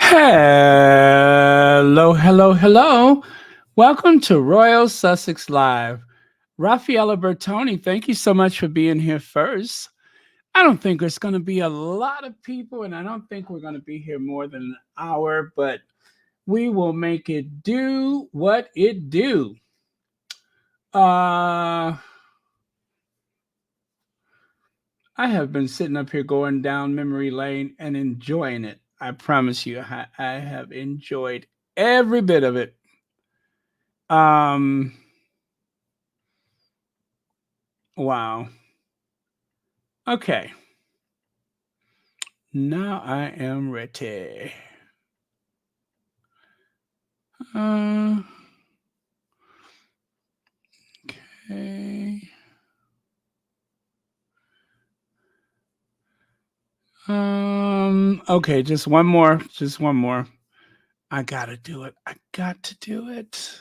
Hello, hello, hello. Welcome to Royal Sussex Live. Raffaella Bertoni, thank you so much for being here first. I don't think there's going to be a lot of people, and I don't think we're going to be here more than an hour, but we will make it do what it do. Uh, I have been sitting up here going down memory lane and enjoying it. I promise you, I have enjoyed every bit of it. Um, wow. Okay, now I am ready. Uh, okay. Okay, just one more. Just one more. I gotta do it. I got to do it.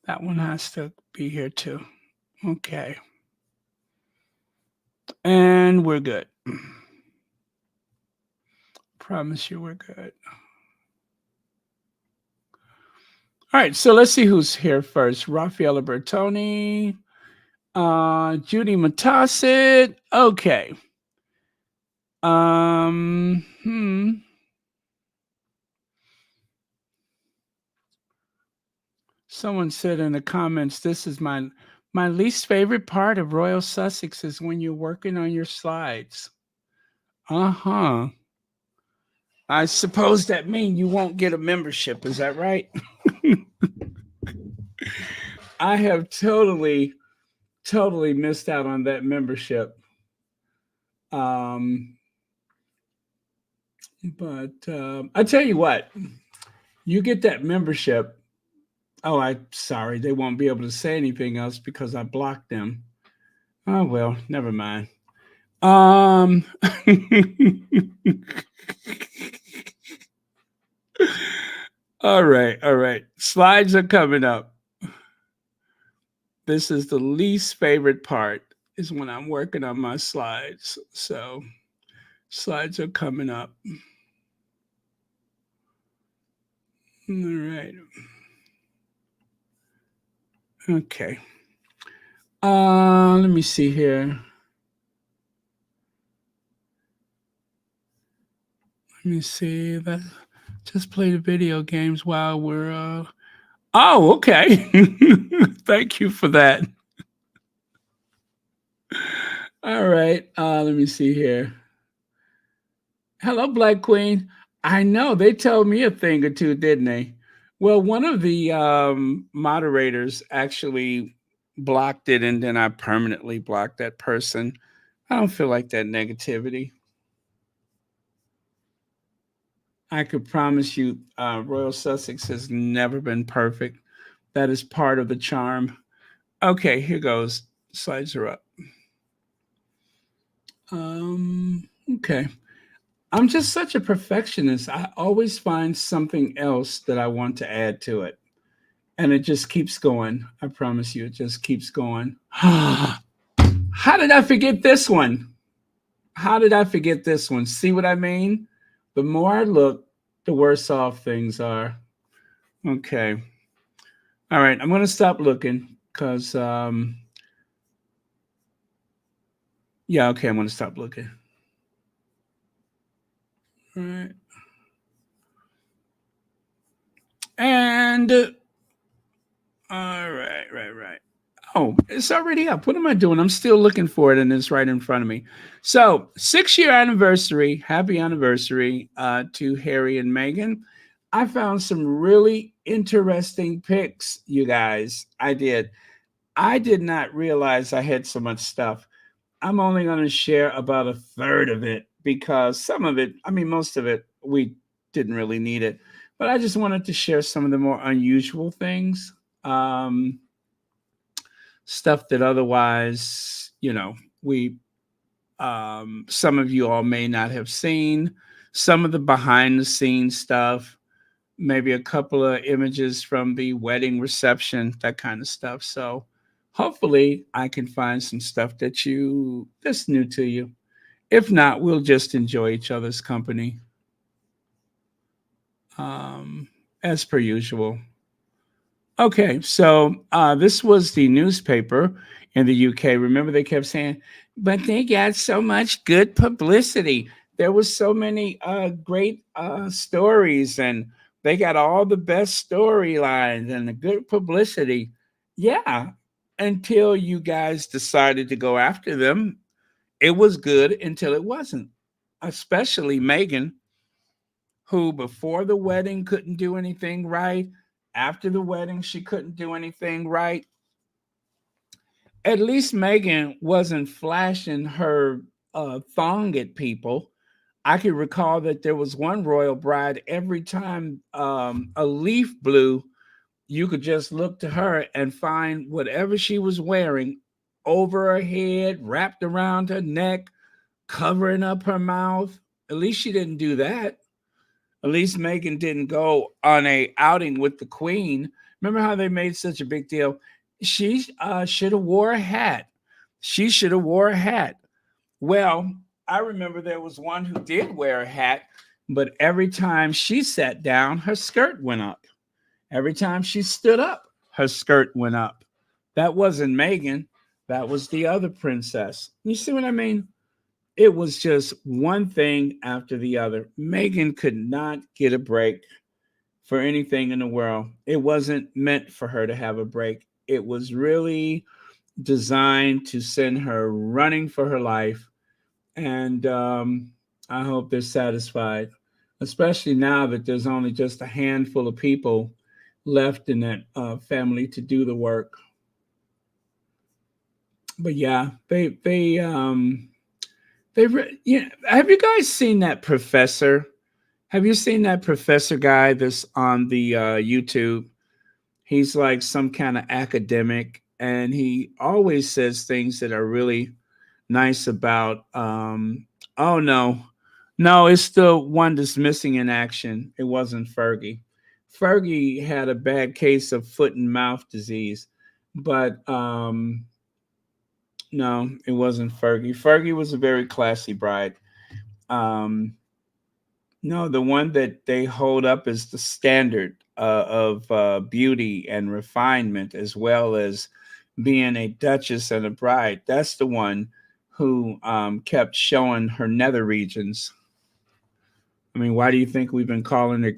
That one has to be here too. Okay. And we're good. Promise you we're good. All right, so let's see who's here first. Raffaella Bertoni, Judy Matassit. Okay. Um, hmm. Someone said in the comments, this is my least favorite part of Royal Sussex is when you're working on your slides. Uh-huh. I suppose that means you won't get a membership, is that right? I have totally missed out on that membership. Um, but I tell you what, you get that membership. Oh, I sorry, they won't be able to say anything else because I blocked them. Oh well, never mind. Um all right, all right. Slides are coming up. This is the least favorite part is when I'm working on my slides. So slides are coming up. All right. Okay. Let me see here. Let me see that. Just play the video games while we're Oh, okay. Thank you for that. All right. Let me see here. Hello, Black Queen. I know they told me a thing or two, didn't they? Well, one of the moderators actually blocked it, and then I permanently blocked that person. I don't feel like that negativity. I could promise you, Royal Sussex has never been perfect. That is part of the charm. Okay, here goes. Slides are up. Okay. I'm just such a perfectionist. I always find something else that I want to add to it. And it just keeps going. I promise you, it just keeps going. How did I forget this one? How did I forget this one? See what I mean? The more I look, the worse off things are. Okay. All right. I'm going to stop looking because, yeah, okay. I'm going to stop looking. All right. And, all right, right. Oh, it's already up. What am I doing? I'm still looking for it, and it's right in front of me. So, 6 year anniversary, happy anniversary to Harry and Meghan. I found some really interesting pics, you guys. I did. I did not realize I had so much stuff. I'm only going to share about a third of it because some of it, I mean, most of it, we didn't really need it. But I just wanted to share some of the more unusual things. Stuff that otherwise, we some of you all may not have seen, some of the behind the scenes stuff, maybe a couple of images from the wedding reception, that kind of stuff. So hopefully I can find some stuff that's new to you. If not, we'll just enjoy each other's company. um, as per usual. Okay, so this was the newspaper in the UK. Remember, they kept saying, but they got so much good publicity. There was so many great stories, and they got all the best storylines and the good publicity. Yeah, until you guys decided to go after them, it was good until it wasn't. Especially Meghan, who before the wedding couldn't do anything right. After the wedding, she couldn't do anything right. At least Megan wasn't flashing her thong at people. I can recall that there was one royal bride, every time a leaf blew, you could just look to her and find whatever she was wearing over her head, wrapped around her neck, covering up her mouth. At least she didn't do that. At least Megan didn't go on a outing with the Queen. Remember how they made such a big deal? She should have wore a hat. She should have wore a hat. Well, I remember there was one who did wear a hat, but every time she sat down, her skirt went up. Every time she stood up, her skirt went up. That wasn't Megan. That was the other princess. You see what I mean? It was just one thing after the other. Megan could not get a break for anything in the world. It wasn't meant for her to have a break. It was really designed to send her running for her life. And I hope they're satisfied, especially now that there's only just a handful of people left in that family to do the work. But yeah, yeah. Have you guys seen that professor? Have you seen that professor guy that's on the YouTube? He's like some kind of academic, and he always says things that are really nice about. Oh no, no, it's the one that's missing in action. It wasn't Fergie. Fergie had a bad case of foot and mouth disease, but no, it wasn't Fergie. Fergie was a very classy bride. Um, No, the one that they hold up as the standard of beauty and refinement, as well as being a duchess and a bride. That's the one who kept showing her nether regions. I mean, why do you think we've been calling her?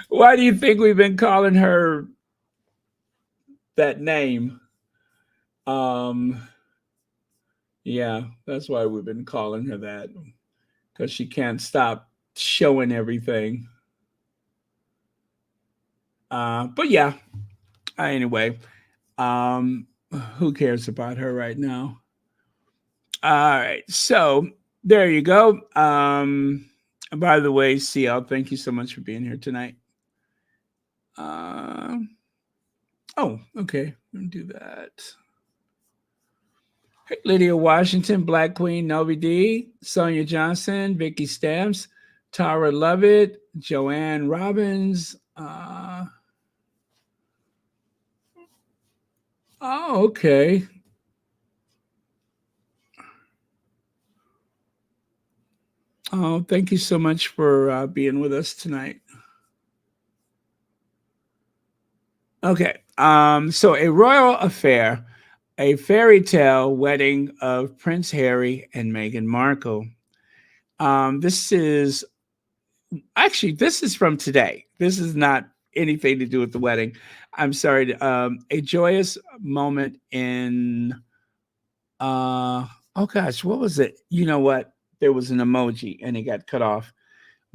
Why do you think we've been calling her that name? Um, yeah, that's why we've been calling her that, because she can't stop showing everything. But yeah, anyway, um, who cares about her right now? All right, so there you go. By the way, CL, thank you so much for being here tonight. Uh, oh, okay, let me do that. Hey, Lydia Washington, Black Queen, Novi D, Sonia Johnson, Vicky Stamps, Tara Lovett, Joanne Robbins. Oh, okay. Oh, thank you so much for being with us tonight. Okay. So a royal affair, a fairy tale wedding of Prince Harry and Meghan Markle. This is actually this is from today. This is not anything to do with the wedding. I'm sorry. A joyous moment in oh gosh, what was it? You know what? There was an emoji and it got cut off.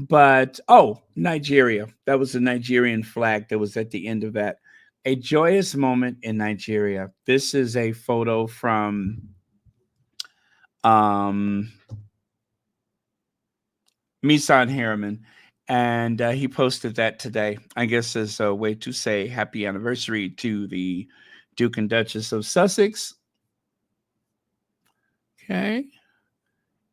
But oh, Nigeria. That was the Nigerian flag that was at the end of that. A joyous moment in Nigeria. This is a photo from um, Misan Harriman, and he posted that today. I guess as a way to say happy anniversary to the Duke and Duchess of Sussex. Okay.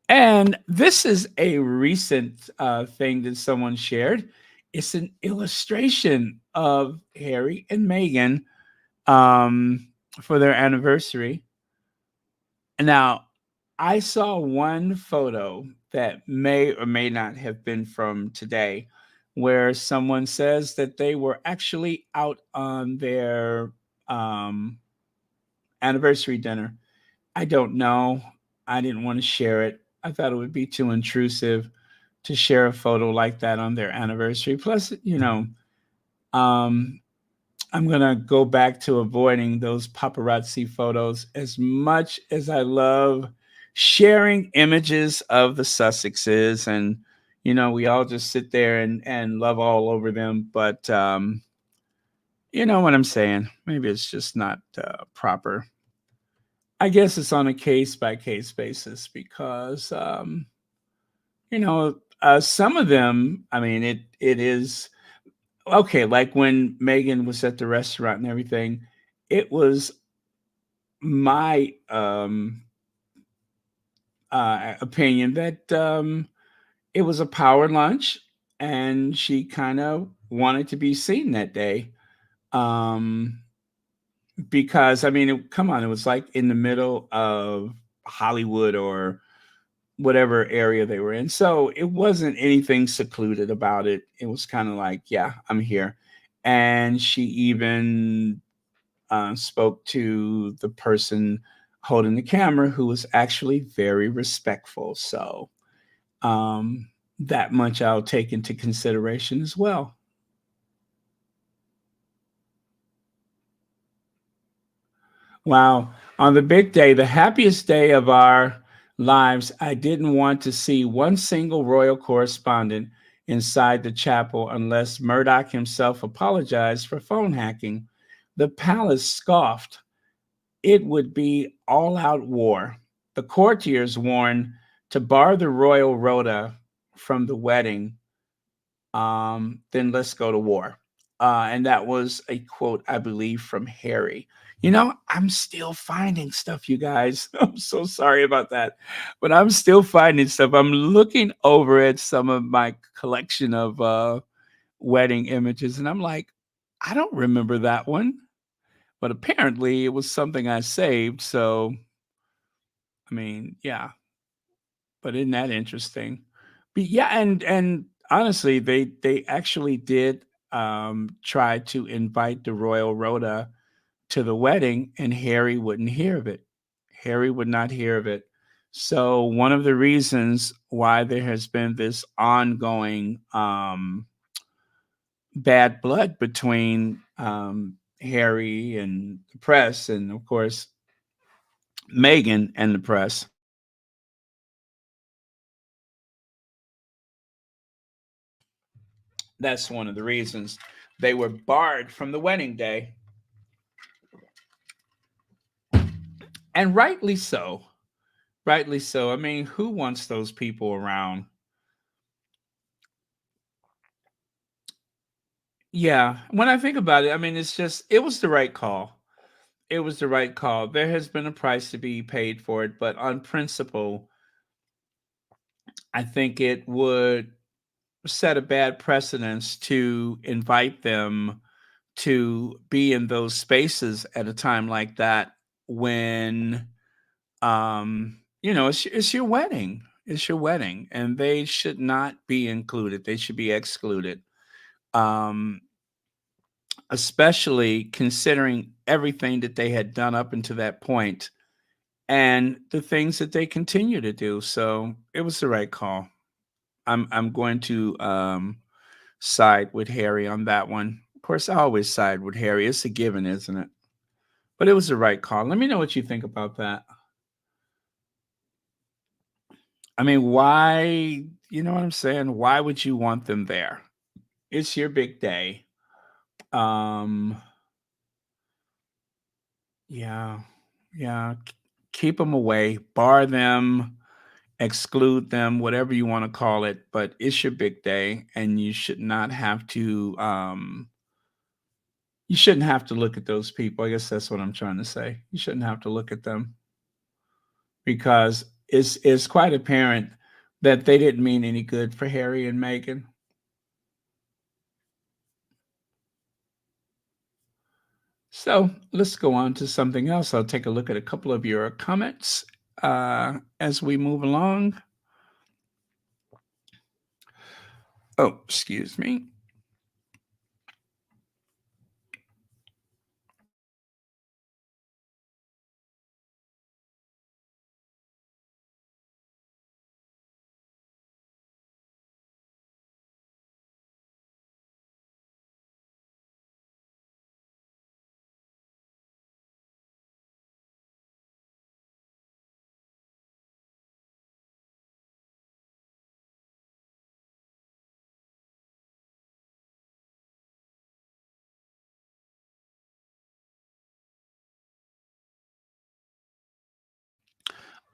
And this is a recent thing that someone shared. It's an illustration of Harry and Meghan for their anniversary. Now, I saw one photo that may or may not have been from today where someone says that they were actually out on their um, anniversary dinner. I don't know. I didn't want to share it. I thought it would be too intrusive to share a photo like that on their anniversary. Plus, um, I'm going to go back to avoiding those paparazzi photos as much as I love sharing images of the Sussexes. And, we all just sit there and love all over them. But, you know what I'm saying? Maybe it's just not proper. I guess it's on a case by case basis because, some of them, I mean, it is okay. Like when Megan was at the restaurant and everything, it was my opinion that it was a power lunch and she kind of wanted to be seen that day. Um, because, I mean, come on, it was like in the middle of Hollywood or whatever area they were in. So it wasn't anything secluded about it. It was kind of like, yeah, I'm here. And she even spoke to the person holding the camera who was actually very respectful. So um, that much I'll take into consideration as well. Wow. On the big day, the happiest day of our lives, I didn't want to see one single royal correspondent inside the chapel unless Murdoch himself apologized for phone hacking. The palace scoffed. It would be all out war. The courtiers warned to bar the royal rota from the wedding, then let's go to war. And that was a quote, I believe, from Harry. I'm still finding stuff, you guys. I'm so sorry about that. But I'm still finding stuff. I'm looking over at some of my collection of wedding images, and I'm like, I don't remember that one. But apparently it was something I saved. So, I mean, yeah. But isn't that interesting? But yeah, and honestly, they actually did try to invite the royal rota to the wedding, and Harry wouldn't hear of it. Harry would not hear of it. So one of the reasons why there has been this ongoing bad blood between Harry and the press, and of course Meghan and the press. That's one of the reasons they were barred from the wedding day, and rightly so. Rightly so. I mean, who wants those people around? Yeah, when I think about it, I mean, it was the right call. It was the right call. There has been a price to be paid for it, but on principle, I think it would set a bad precedence to invite them to be in those spaces at a time like that when it's your wedding. It's your wedding, and they should not be included. They should be excluded. Um, Especially considering everything that they had done up until that point and the things that they continue to do. So it was the right call. I'm going to side with Harry on that one. Of course, I always side with Harry. It's a given, isn't it? But it was the right call. Let me know what you think about that. I mean, why, you know what I'm saying? Why would you want them there? It's your big day. Um, yeah, yeah. Keep them away, bar them, exclude them, whatever you want to call it. But it's your big day, and you should not have to. You shouldn't have to look at those people. I guess that's what I'm trying to say. You shouldn't have to look at them because it's quite apparent that they didn't mean any good for Harry and Meghan. So let's go on to something else. I'll take a look at a couple of your comments. as we move along. Oh, excuse me.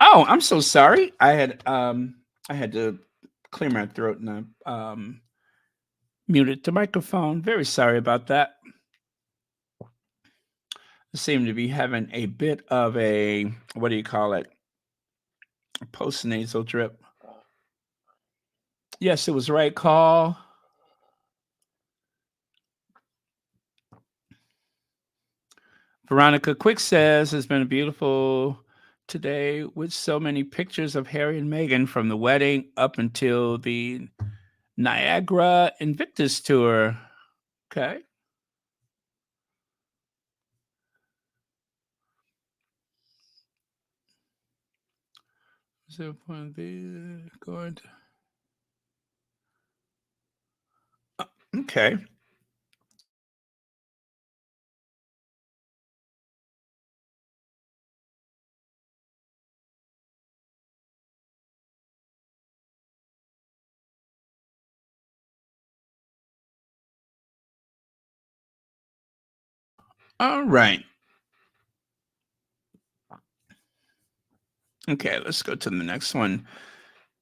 Oh, I'm so sorry. I had to clear my throat and I muted the microphone. Very sorry about that. I seem to be having a bit of a, what do you call it? Post nasal drip. Yes, it was the right call. Veronica Quick says it's been a beautiful today with so many pictures of Harry and Meghan from the wedding up until the Niagara Invictus tour. Okay. So point the going to, okay. All right. Okay, let's go to the next one.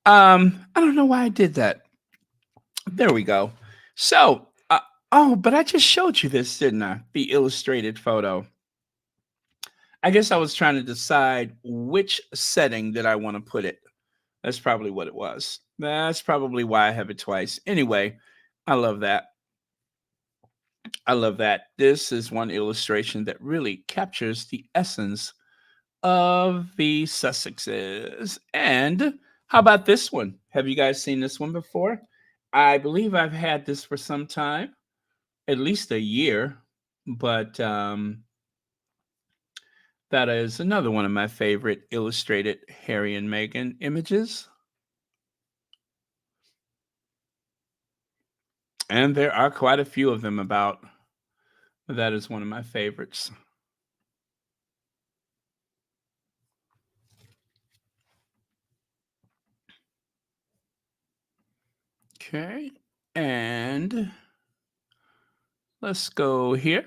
I don't know why I did that. There we go. So, oh, but I just showed you this, didn't I? The illustrated photo. I guess I was trying to decide which setting that I want to put it. That's probably what it was. That's probably why I have it twice. Anyway, I love that. I love that. This is one illustration that really captures the essence of the Sussexes. And how about this one? Have you guys seen this one before? I believe I've had this for some time, at least a year, but that is another one of my favorite illustrated Harry and Meghan images. And there are quite a few of them about. That is one of my favorites. Okay. And let's go here.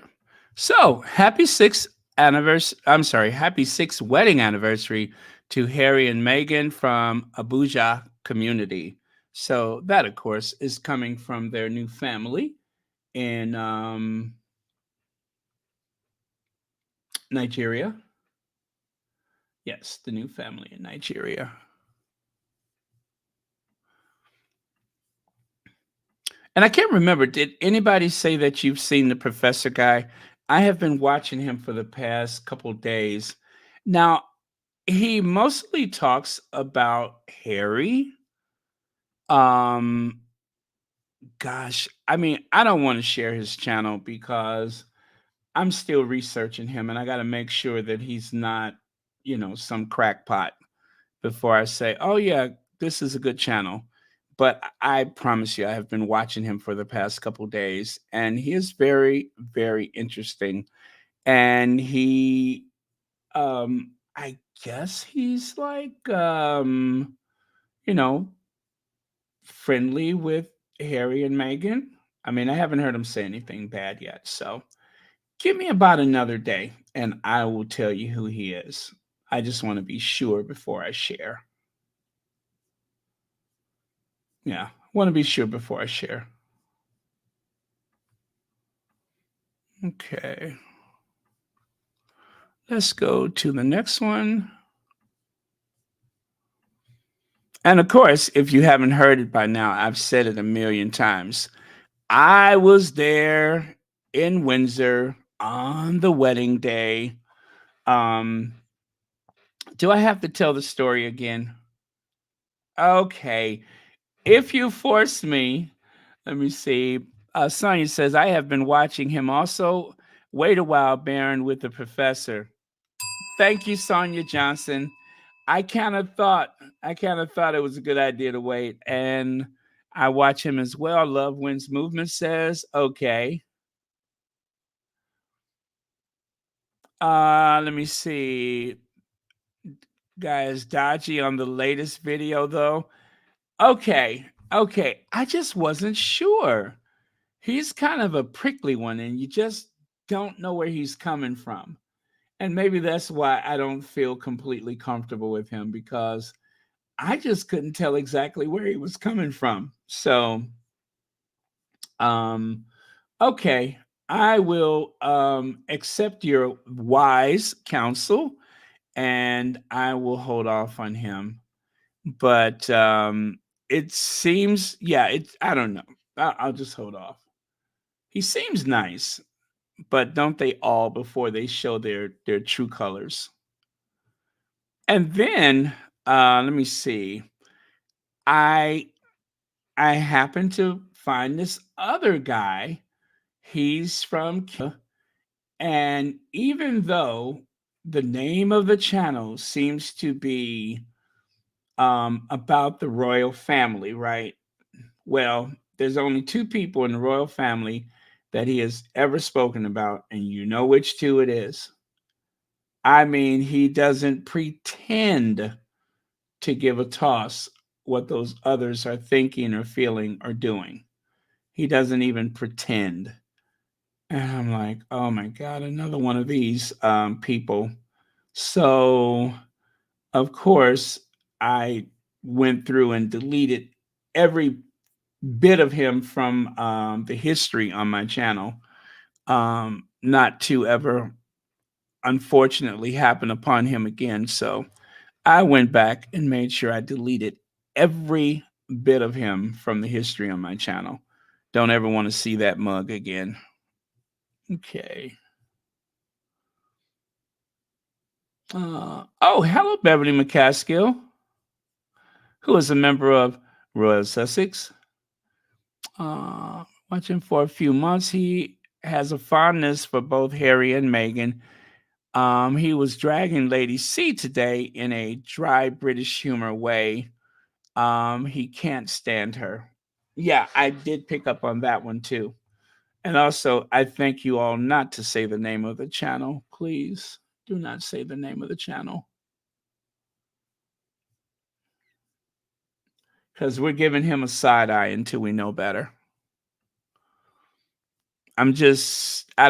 So, happy sixth anniversary. I'm sorry, happy sixth wedding anniversary to Harry and Meghan from Abuja community. So, that, of course, is coming from their new family in Nigeria. Yes, the new family in Nigeria. And I can't remember, did anybody say that you've seen the professor guy? I have been watching him for the past couple days. Now, he mostly talks about Harry. Um, gosh, I mean, I don't want to share his channel because I'm still researching him and I got to make sure that he's not, some crackpot before I say, "Oh yeah, this is a good channel." But I promise you, I have been watching him for the past couple days, and he is very, very interesting. And I guess he's like, you know, friendly with Harry and Meghan. I mean, I haven't heard him say anything bad yet. So give me about another day, and I will tell you who he is. I just want to be sure before I share. Yeah, want to be sure before I share. Okay, let's go to the next one. And of course, if you haven't heard it by now, I've said it a million times. I was there in Windsor on the wedding day. Um, Do I have to tell the story again? Okay. If you force me, let me see. Sonia says, I have been watching him also. Wait a while, Baron, with the professor. Thank you, Sonia Johnson. I kind of thought it was a good idea to wait, and I watch him as well. Love Wins Movement says, okay. Let me see. Guys, dodgy on the latest video though. Okay, okay. I just wasn't sure. He's kind of a prickly one, and you just don't know where he's coming from. And maybe that's why I don't feel completely comfortable with him because I just couldn't tell exactly where he was coming from. So, um, okay, I will accept your wise counsel and I will hold off on him. But it seems, yeah, I don't know. I'll just hold off. He seems nice, but don't they all before they show their true colors? And then let me see. I I happen to find this other guy. He's from and even though the name of the channel seems to be about the royal family, right? Well, there's only two people in the royal family that he has ever spoken about, and you know which two it is. I mean, he doesn't pretend to give a toss what those others are thinking or feeling or doing. He doesn't even pretend. And I'm like, oh my God, another one of these people. So, of course, I went through and deleted every bit of him from the history on my channel, not to ever, unfortunately, happen upon him again. So, I went back and made sure I deleted every bit of him from the history on my channel. Don't ever want to see that mug again. Okay. Oh, hello, Beverly McCaskill, who is a member of Royal Sussex. Watching for a few months. He has a fondness for both Harry and Meghan. He was dragging Lady C today in a dry British humor way. He can't stand her. Yeah, I did pick up on that one too. And also, I thank you all not to say the name of the channel. Please do not say the name of the channel because we're giving him a side eye until we know better. I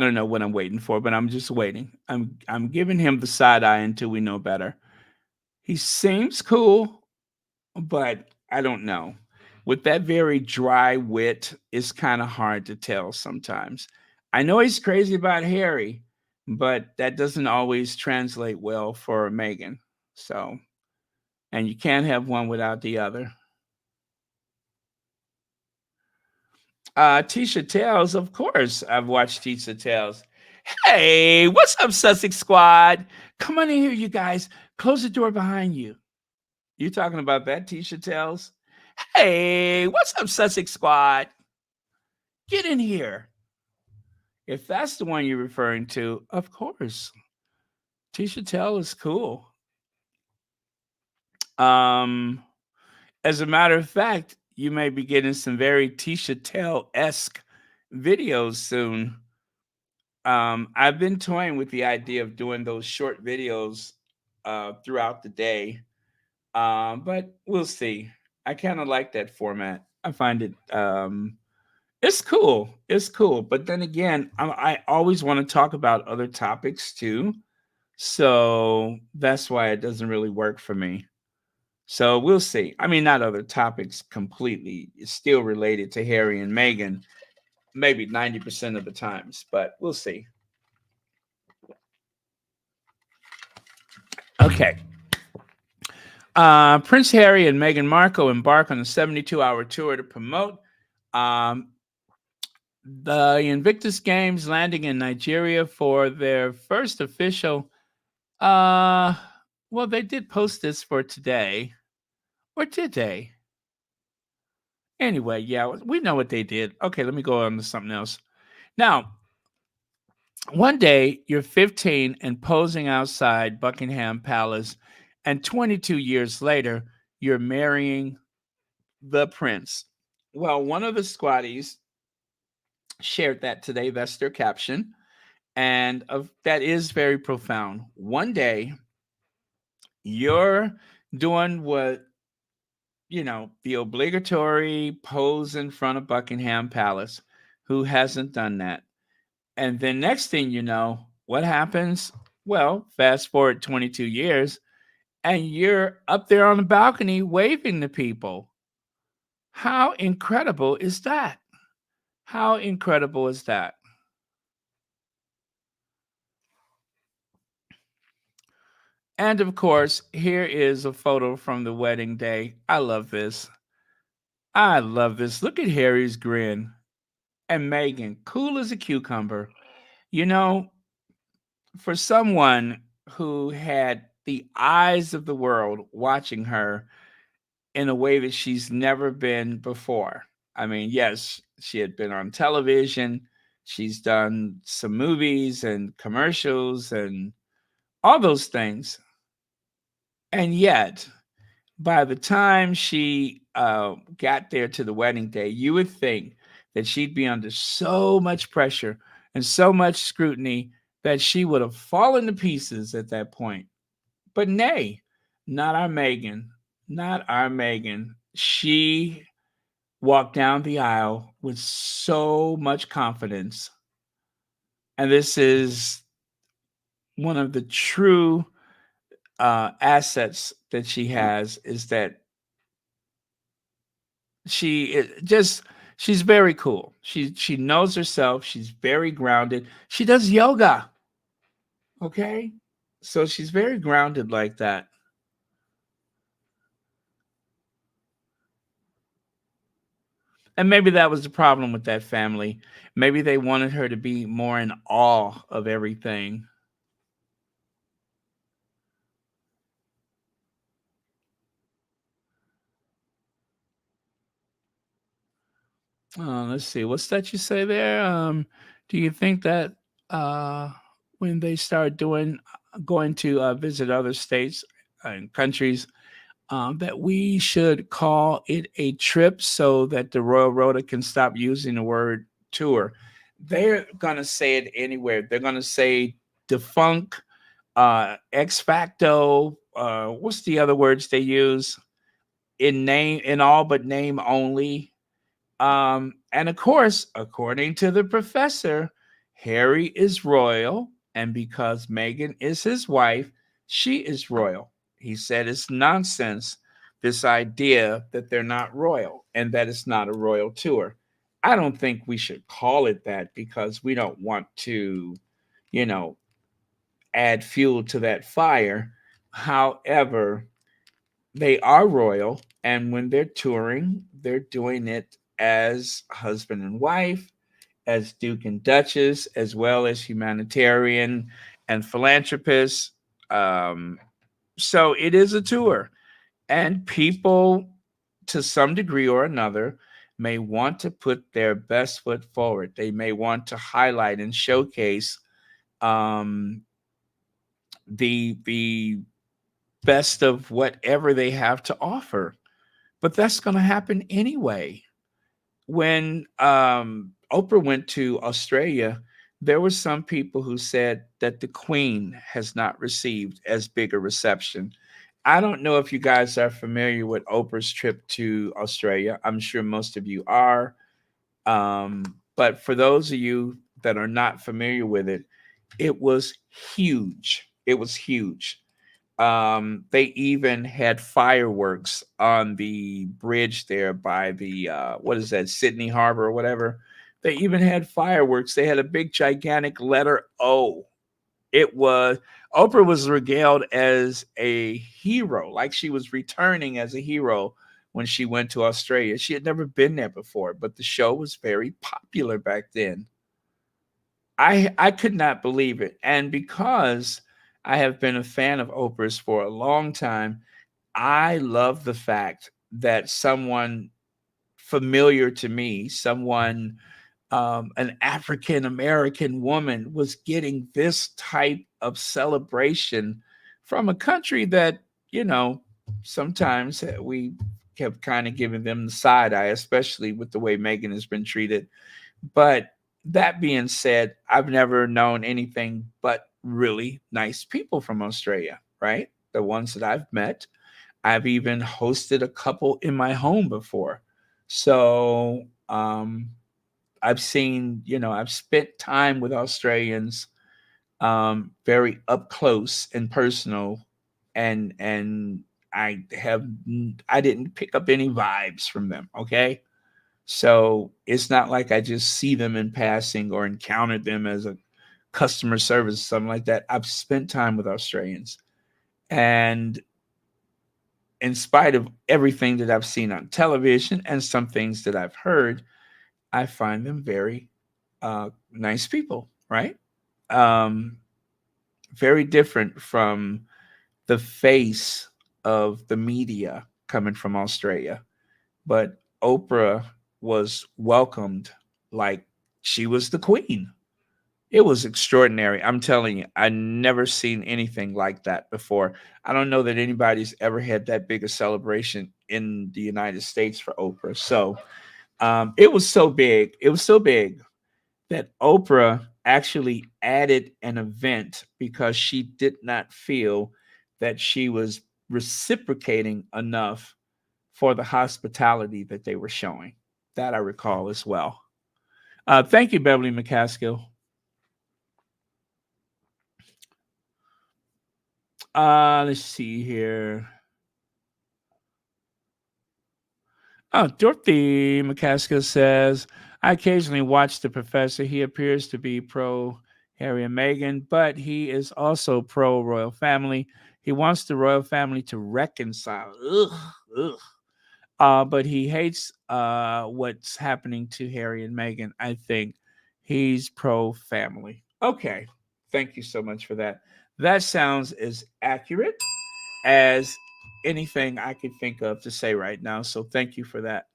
don't know what I'm waiting for, but I'm just waiting. I'm giving him the side eye until we know better. He seems cool, but I don't know. With that very dry wit, it's kind of hard to tell sometimes. I know he's crazy about Harry, but that doesn't always translate well for Meghan. So, and you can't have one without the other. Tisha Tales, of course. I've watched Tisha Tales. Hey, what's up, Sussex Squad? Come on in here, you guys. Close the door behind you. You talking about that, Tisha Tales? Hey, what's up, Sussex Squad? Get in here. If that's the one you're referring to, of course. Tisha Tell is cool. Um, as a matter of fact, you may be getting some very Tisha Tell-esque videos soon. I've been toying with the idea of doing those short videos throughout the day, but we'll see. I kind of like that format. I find it it's cool. It's cool. But then again, I always want to talk about other topics too. So that's why it doesn't really work for me. So we'll see. I mean, not other topics completely. It's still related to Harry and Meghan, maybe 90% of the times, but we'll see. Okay. Prince Harry and Meghan Markle embark on a 72-hour tour to promote um, the Invictus Games, landing in Nigeria for their first official. Uh, Well, they did post this for today, or did they? Anyway, yeah, we know what they did. Okay, let me go on to something else. Now, one day you're 15 and posing outside Buckingham Palace, and 22 years later, you're marrying the prince. Well, one of the squatties shared that today. That's their caption. And that is very profound. One day, you're doing what, the obligatory pose in front of Buckingham Palace. Who hasn't done that? And then next thing you know, what happens? Well, fast forward 22 years, and you're up there on the balcony waving to people. How incredible is that? How incredible is that? And of course, here is a photo from the wedding day. I love this. I love this. Look at Harry's grin. And Meghan, cool as a cucumber. You know, for someone who had the eyes of the world watching her in a way that she's never been before. I mean, yes, she had been on television, she's done some movies and commercials and all those things. And yet, by the time she got there to the wedding day, you would think that she'd be under so much pressure and so much scrutiny that she would have fallen to pieces at that point. But nay, not our Meghan, not our Meghan. She walked down the aisle with so much confidence. And this is one of the true assets that she has is that just she's very cool. She knows herself. She's very grounded. She does yoga. Okay, so she's very grounded like that. And maybe that was the problem with that family. Maybe they wanted her to be more in awe of everything. Let's see. What's that you say there? Do you think that uh, when they start going to visit other states and countries, that we should call it a trip so that the Royal Rota can stop using the word tour? They're gonna say it anywhere. They're gonna say defunct, ex facto. What's the other words they use in name, in all but name only? And of course, according to the professor, Harry is royal, and because Meghan is his wife, she is royal. He said it's nonsense, this idea that they're not royal and that it's not a royal tour. I don't think we should call it that because we don't want to, you know, add fuel to that fire. However, they are royal, and when they're touring, they're doing it as husband and wife, as Duke and Duchess, as well as humanitarian and philanthropists. Um, so it is a tour, and people, to some degree or another, may want to put their best foot forward. They may want to highlight and showcase um, the best of whatever they have to offer. But that's going to happen anyway. When Oprah went to Australia, there were some people who said that the Queen has not received as big a reception. I don't know if you guys are familiar with Oprah's trip to Australia. I'm sure most of you are. But for those of you that are not familiar with it, it was huge. It was huge. They even had fireworks on the bridge there by the what is that, Sydney Harbor or whatever. They even had fireworks. They had a big gigantic letter O. It was Oprah was regaled as a hero, like she was returning as a hero when she went to Australia. She had never been there before, but the show was very popular back then. I could not believe it. And because I have been a fan of Oprah's for a long time. I love the fact that someone familiar to me, someone, an African American woman, was getting this type of celebration from a country that, you know, sometimes we have kind of given them the side eye, especially with the way Meghan has been treated. But that being said, I've never known anything but really nice people from Australia, right? The ones that I've met. I've even hosted a couple in my home before. So I've seen, I've spent time with Australians, very up close and personal, and I didn't pick up any vibes from them. Okay, so it's not like I just see them in passing or encountered them as a customer service, something like that. I've spent time with Australians. And in spite of everything that I've seen on television and some things that I've heard, I find them very nice people, right? Um, very different from the face of the media coming from Australia. But Oprah was welcomed like she was the queen. It was extraordinary. I'm telling you, I never seen anything like that before. I don't know that anybody's ever had that big a celebration in the United States for Oprah. So it was so big. It was so big that Oprah actually added an event because she did not feel that she was reciprocating enough for the hospitality that they were showing. That I recall as well. Thank you, Beverly McCaskill. Let's see here. Oh, Dorothy McCaskill says, I occasionally watch The Professor. He appears to be pro Harry and Meghan, but he is also pro royal family. He wants the royal family to reconcile. Ugh, ugh. But he hates what's happening to Harry and Meghan. I think he's pro family. Okay. Thank you so much for that. That sounds as accurate as anything I could think of to say right now. So thank you for that.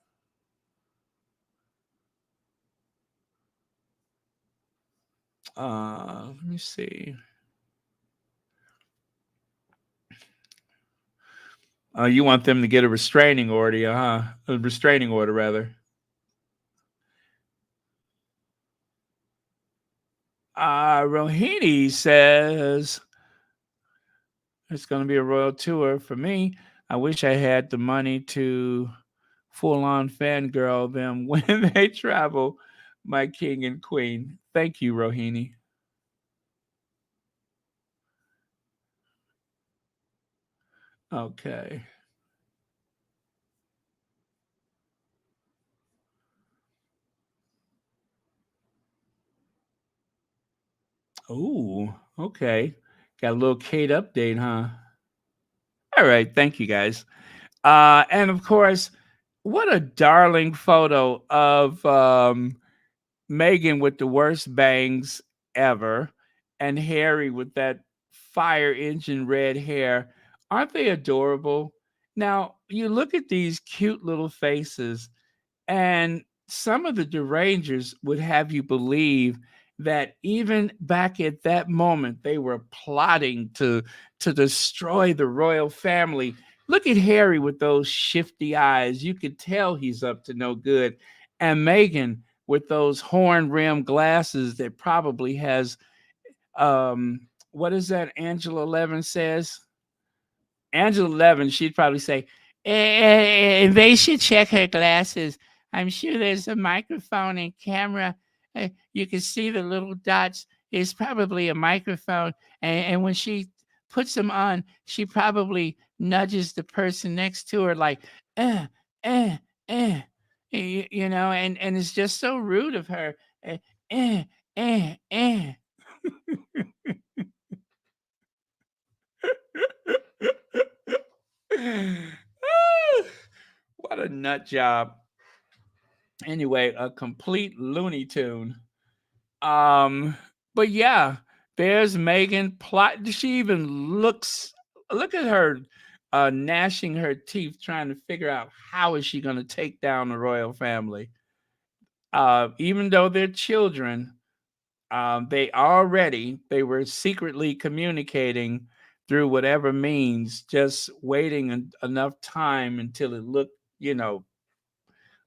Let me see. You want them to get a restraining order, huh? A restraining order, rather. Rohini says it's going to be a royal tour for me. I wish I had the money to full on fangirl them when they travel, my king and queen. Thank you, Rohini. Okay. Oh, okay. Got a little Kate update, huh? All right. Thank you, guys. And of course, what a darling photo of Megan with the worst bangs ever, and Harry with that fire engine red hair. Aren't they adorable? Now, you look at these cute little faces, and some of the derangers would have you believe that even back at that moment they were plotting to destroy the royal family. Look at Harry with those shifty eyes. You could tell he's up to no good. And Megan with those horn rimmed glasses that probably has what is that Angela Levin says? Angela Levin, she'd probably say, they should check her glasses. I'm sure there's a microphone and camera. You can see the little dots. It's probably a microphone. And when she puts them on, she probably nudges the person next to her, like, eh, eh, eh. And it's just so rude of her. Eh, eh, eh. What a nut job. Anyway, a complete Looney Tune. Um, but yeah, There's Megan plot. She even looks. Look at her, gnashing her teeth, trying to figure out how is she going to take down the royal family. Even though they're children, they were secretly communicating through whatever means, just waiting enough time until it looked, you know,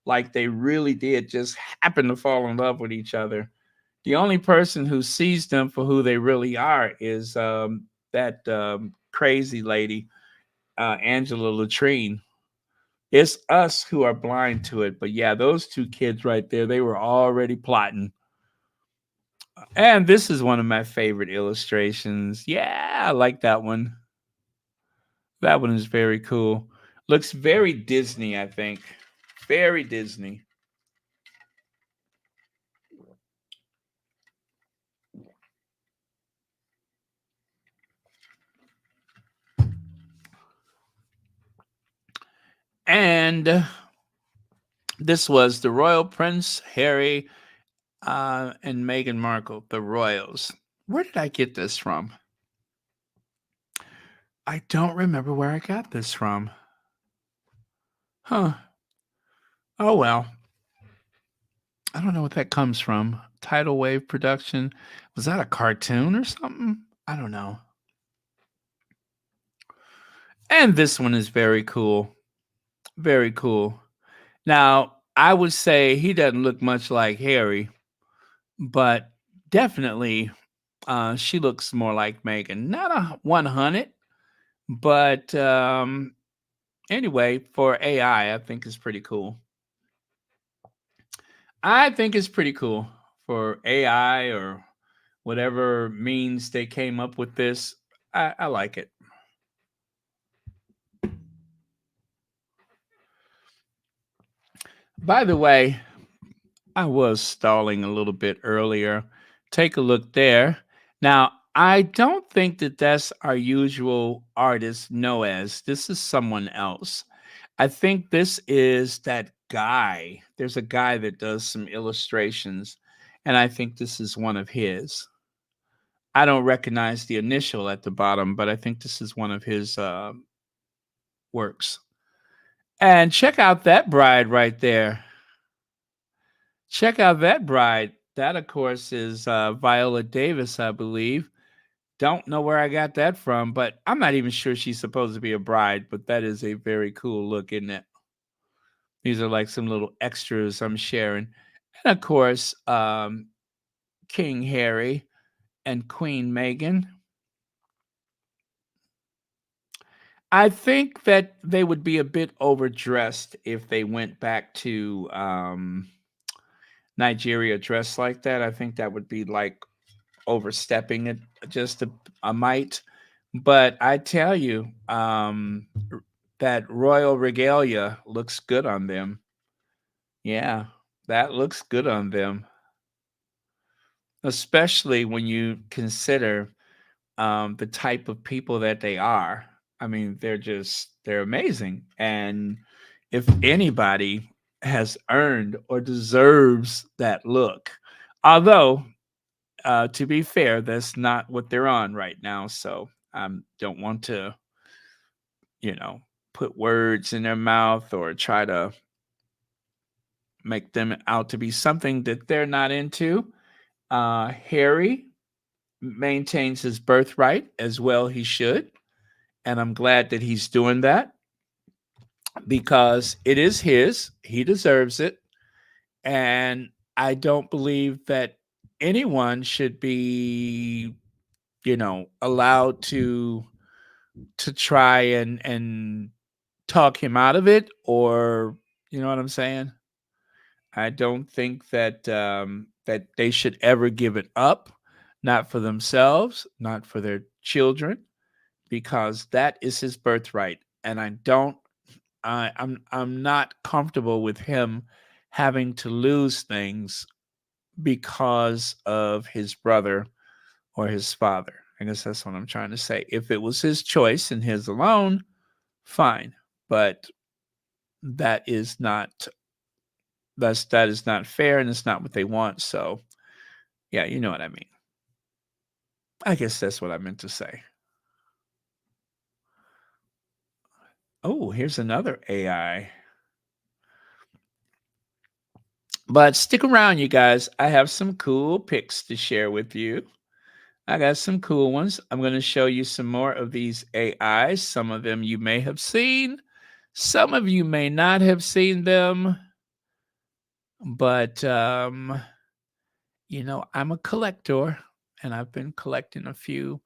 like they really did just happen to fall in love with each other. The only person who sees them for who they really are is that crazy lady, Angela Latrine. It's us who are blind to it. But yeah, those two kids right there, they were already plotting. And this is one of my favorite illustrations. Yeah, I like that one. That one is very cool. Looks very Disney, I think. Very Disney. And this was the Royal Prince Harry and Meghan Markle, the royals. Where did I get this from? I don't remember where I got this from. Huh. Oh well. I don't know what that comes from. Tidal Wave Production. Was that a cartoon or something? I don't know. And this one is very cool. Very cool. Now, I would say he doesn't look much like Harry, but definitely she looks more like Megan. Not a 100, but anyway, for AI, I think it's pretty cool. I think it's pretty cool for AI or whatever means they came up with this. I like it. By the way, I was stalling a little bit earlier. Take a look there. Now, I don't think that that's our usual artist, Noaz. This is someone else. I think this is that guy. There's a guy that does some illustrations, and I think this is one of his. I don't recognize the initial at the bottom, but I think this is one of his works. And check out that bride right there. Check out that bride. That, of course, is Viola Davis, I believe. Don't know where I got that from, but I'm not even sure she's supposed to be a bride, but that is a very cool look, isn't it? These are like some little extras I'm sharing. And of course, King Harry and Queen Meghan. I think that they would be a bit overdressed if they went back to Nigeria dressed like that. I think that would be like overstepping it just a mite. But I tell you, that royal regalia looks good on them. Yeah, that looks good on them, especially when you consider the type of people that they are. I mean, they're amazing. And if anybody has earned or deserves that look, although to be fair, that's not what they're on right now. So I don't want to, you know, put words in their mouth or try to make them out to be something that they're not into. Harry maintains his birthright as well. He should. And I'm glad that he's doing that because it is his. He deserves it. And I don't believe that anyone should be, allowed to try and talk him out of it, or you know what I'm saying? I don't think that that they should ever give it up, not for themselves, not for their children, because that is his birthright. And I'm not comfortable with him having to lose things because of his brother or his father. I guess that's what I'm trying to say. If it was his choice and his alone, fine. But that is not that is not fair, and it's not what they want. So yeah, you know what I mean. I guess that's what I meant to say. Oh, here's another AI. But stick around, you guys. I have some cool pics to share with you. I got some cool ones. I'm going to show you some more of these AIs. Some of them you may have seen, some of you may not have seen them. But, I'm a collector and I've been collecting a few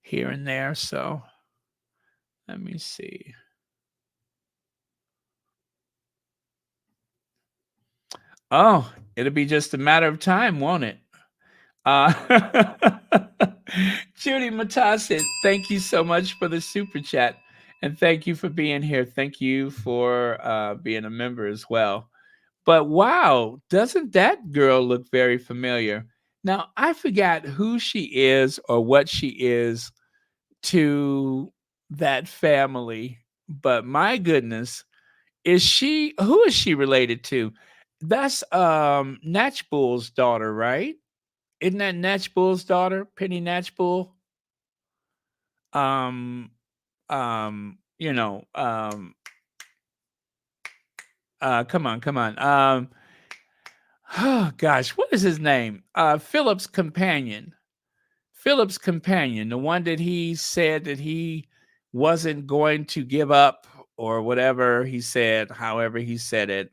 here and there. So let me see. Oh, it'll be just a matter of time, won't it? Uh, Judy Matasset, thank you so much for the super chat. And thank you for being here. Thank you for being a member as well. But wow, doesn't that girl look very familiar? Now, I forgot who she is or what she is to that family, but my goodness, who is she related to? That's Natchbull's daughter, right? Isn't that Natchbull's daughter, Penny Natchbull? Um, you know, come on, come on. Oh gosh, what is his name? Philip's companion. Philip's companion, the one that he said that he wasn't going to give up or whatever he said, however he said it,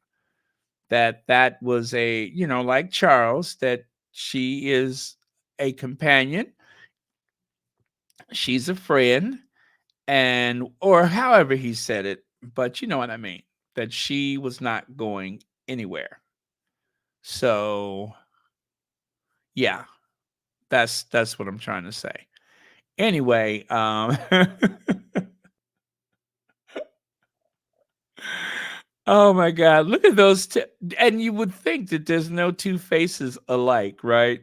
that was a, like Charles, that she is a companion, she's a friend, and or however he said it, but you know what I mean, that she was not going anywhere. So, yeah, that's what I'm trying to say. Anyway, oh my God, look at those and you would think that there's no two faces alike, right?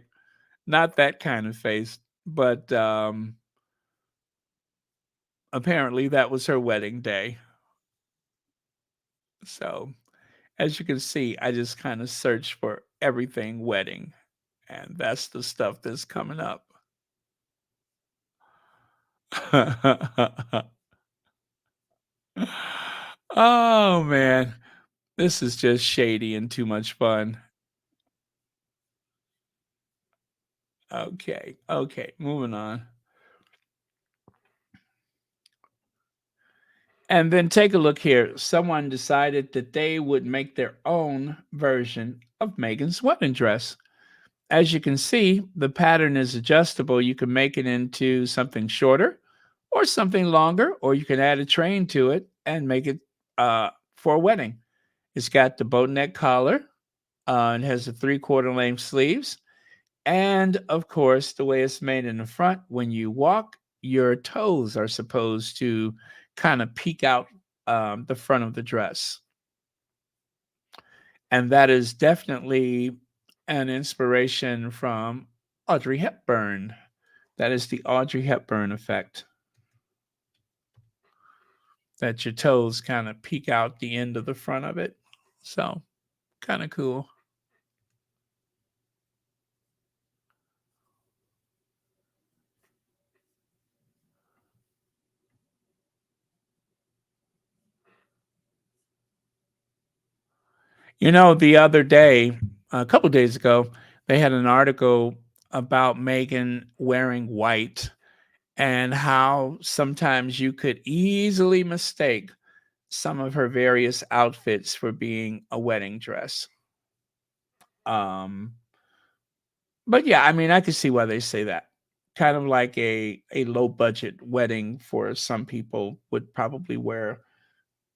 Not that kind of face, but apparently that was her wedding day. So, as you can see, I just kind of searched for everything wedding, and that's the stuff that's coming up. Oh man, this is just shady and too much fun. Okay, okay, moving on. And then take a look here. Someone decided that they would make their own version of Megan's wedding dress. As you can see, the pattern is adjustable. You can make it into something shorter or something longer, or you can add a train to it and make it for a wedding. It's got the boat neck collar, it has the 3/4 length sleeves, and of course, the way it's made in the front, when you walk, your toes are supposed to kind of peek out the front of the dress. And that is definitely an inspiration from Audrey Hepburn. That is the Audrey Hepburn effect. That your toes kind of peek out the end of the front of it. So, kind of cool. The other day, a couple days ago, they had an article about Meghan wearing white and how sometimes you could easily mistake some of her various outfits for being a wedding dress. Um, but yeah, I mean, I could see why they say that. Kind of like a low budget wedding for some people would probably wear.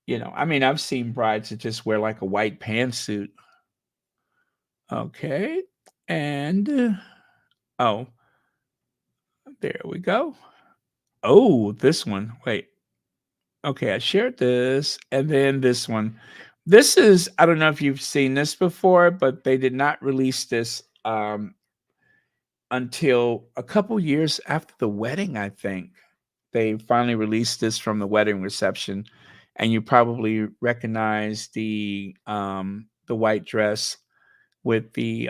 I mean, I've seen brides that just wear like a white pantsuit. Okay, and oh, there we go. Oh, this one. Wait. Okay, I shared this, and then this one. This is, I don't know if you've seen this before, but they did not release this until a couple years after the wedding, I think. They finally released this from the wedding reception, and you probably recognize the white dress with the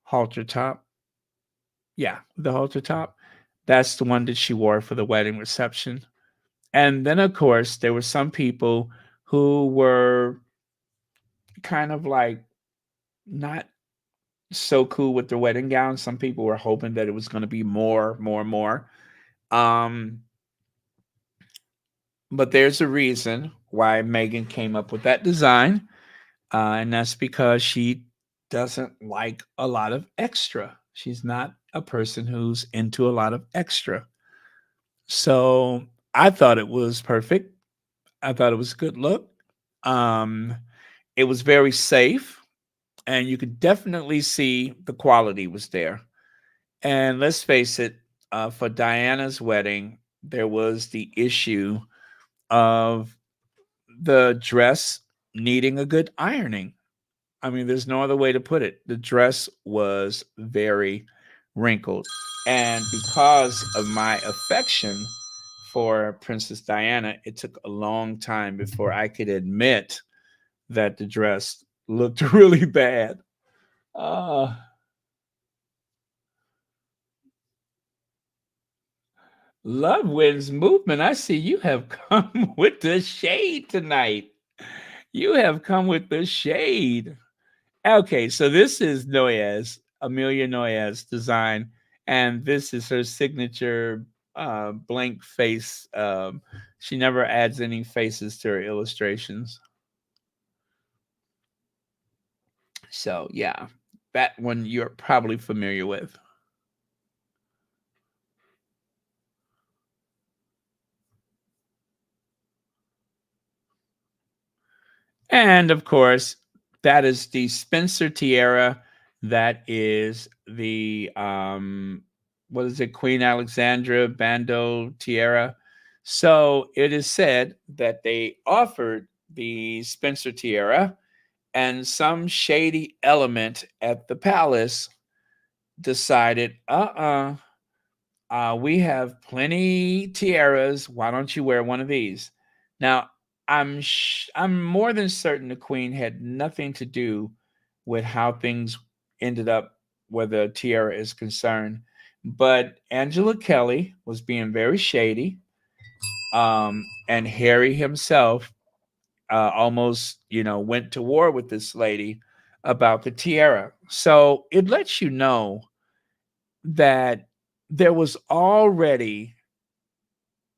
halter top. Yeah, the halter top. That's the one that she wore for the wedding reception. And then, of course, there were some people who were kind of like not so cool with their wedding gown. Some people were hoping that it was going to be more, more, more. Um, but there's a reason why Meghan came up with that design, and that's because she doesn't like a lot of extra. She's not a person who's into a lot of extra. So I thought it was perfect. I thought it was a good look. Um, it was very safe, and you could definitely see the quality was there. And let's face it, for Diana's wedding, there was the issue of the dress needing a good ironing. I mean, there's no other way to put it. The dress was very wrinkled. And because of my affection for Princess Diana, it took a long time before I could admit that the dress looked really bad. Uh, Love wins movement. I see you have come with the shade tonight. You have come with the shade. Okay, so this is Noyes, Amelia Noyes design, and this is her signature blank face. She never adds any faces to her illustrations. So yeah, that one you're probably familiar with. And of course, that is the Spencer tiara. That is the what is it, Queen Alexandra Bando tiara. So it is said that they offered the Spencer tiara, and some shady element at the palace decided, we have plenty tiaras. Why don't you wear one of these? Now, I'm more than certain the queen had nothing to do with how things ended up where the tiara is concerned. But Angela Kelly was being very shady, and Harry himself almost, went to war with this lady about the tiara. So it lets you know that there was already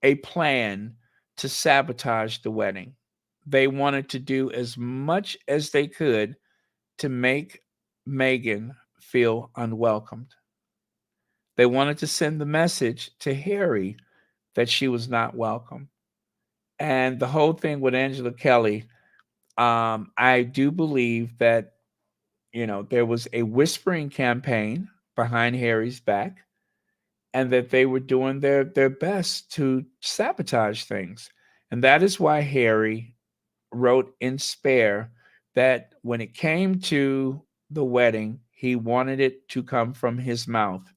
a plan to sabotage the wedding. They wanted to do as much as they could to make Meghan feel unwelcomed. They wanted to send the message to Harry that she was not welcome. And the whole thing with Angela Kelly, I do believe that, there was a whispering campaign behind Harry's back, and that they were doing their best to sabotage things. And that is why Harry wrote in Spare that when it came to the wedding, he wanted it to come from his mouth.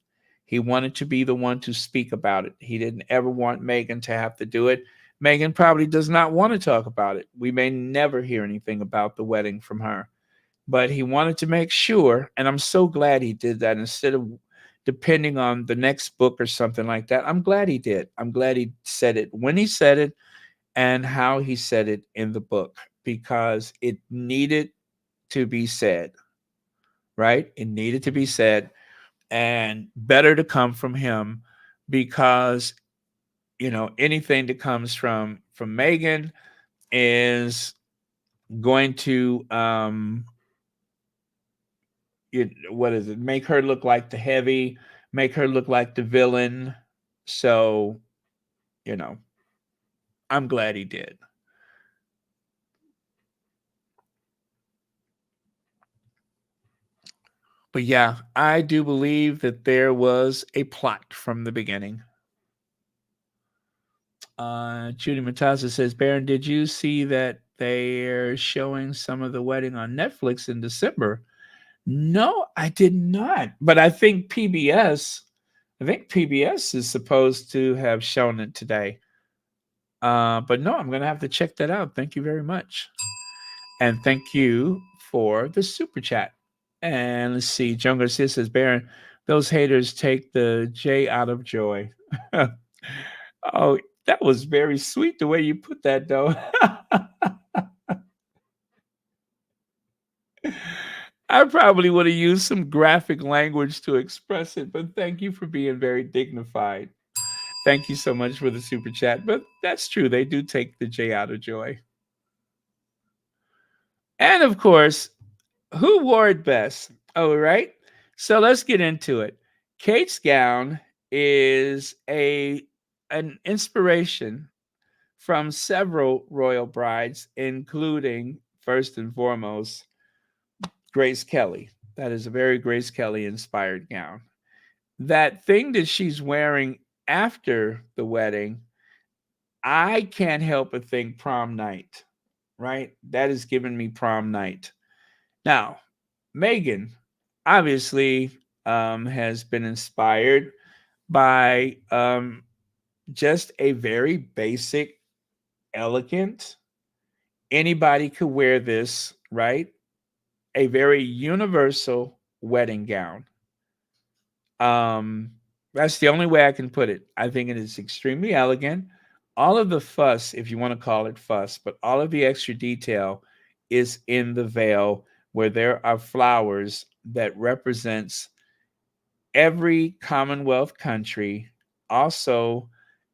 He wanted to be the one to speak about it. He didn't ever want Meghan to have to do it. Meghan probably does not want to talk about it. We may never hear anything about the wedding from her, but he wanted to make sure, and I'm so glad he did that instead of depending on the next book or something like that. I'm glad he did. I'm glad he said it when he said it and how he said it in the book, because it needed to be said, right? It needed to be said, and better to come from him, because anything that comes from Meghan is going to what is it? Make her look like the heavy, make her look like the villain. So, you know, I'm glad he did. But yeah, I do believe that there was a plot from the beginning. Judy Matassa says, Baron, did you see that they're showing some of the wedding on Netflix in December? No, I did not. But I think PBS is supposed to have shown it today. But no, I'm going to have to check that out. Thank you very much. And thank you for the super chat. And let's see. John Garcia says, Baron, those haters take the J out of joy. Oh, that was very sweet the way you put that, though. I probably would have used some graphic language to express it, but thank you for being very dignified. Thank you so much for the super chat. But that's true. They do take the J out of joy. And of course, who wore it best? Oh, right. So let's get into it. Kate's gown is a an inspiration from several royal brides, including first and foremost Grace Kelly. That is a very Grace Kelly inspired gown. That thing that she's wearing after the wedding, I can't help but think prom night, right? That is giving me prom night. Now, Meghan obviously has been inspired by just a very basic, elegant, anybody could wear this, right? A very universal wedding gown. Um, that's the only way I can put it. I think it is extremely elegant. All of the fuss, if you want to call it fuss, but all of the extra detail is in the veil where there are flowers that represents every Commonwealth country. Also,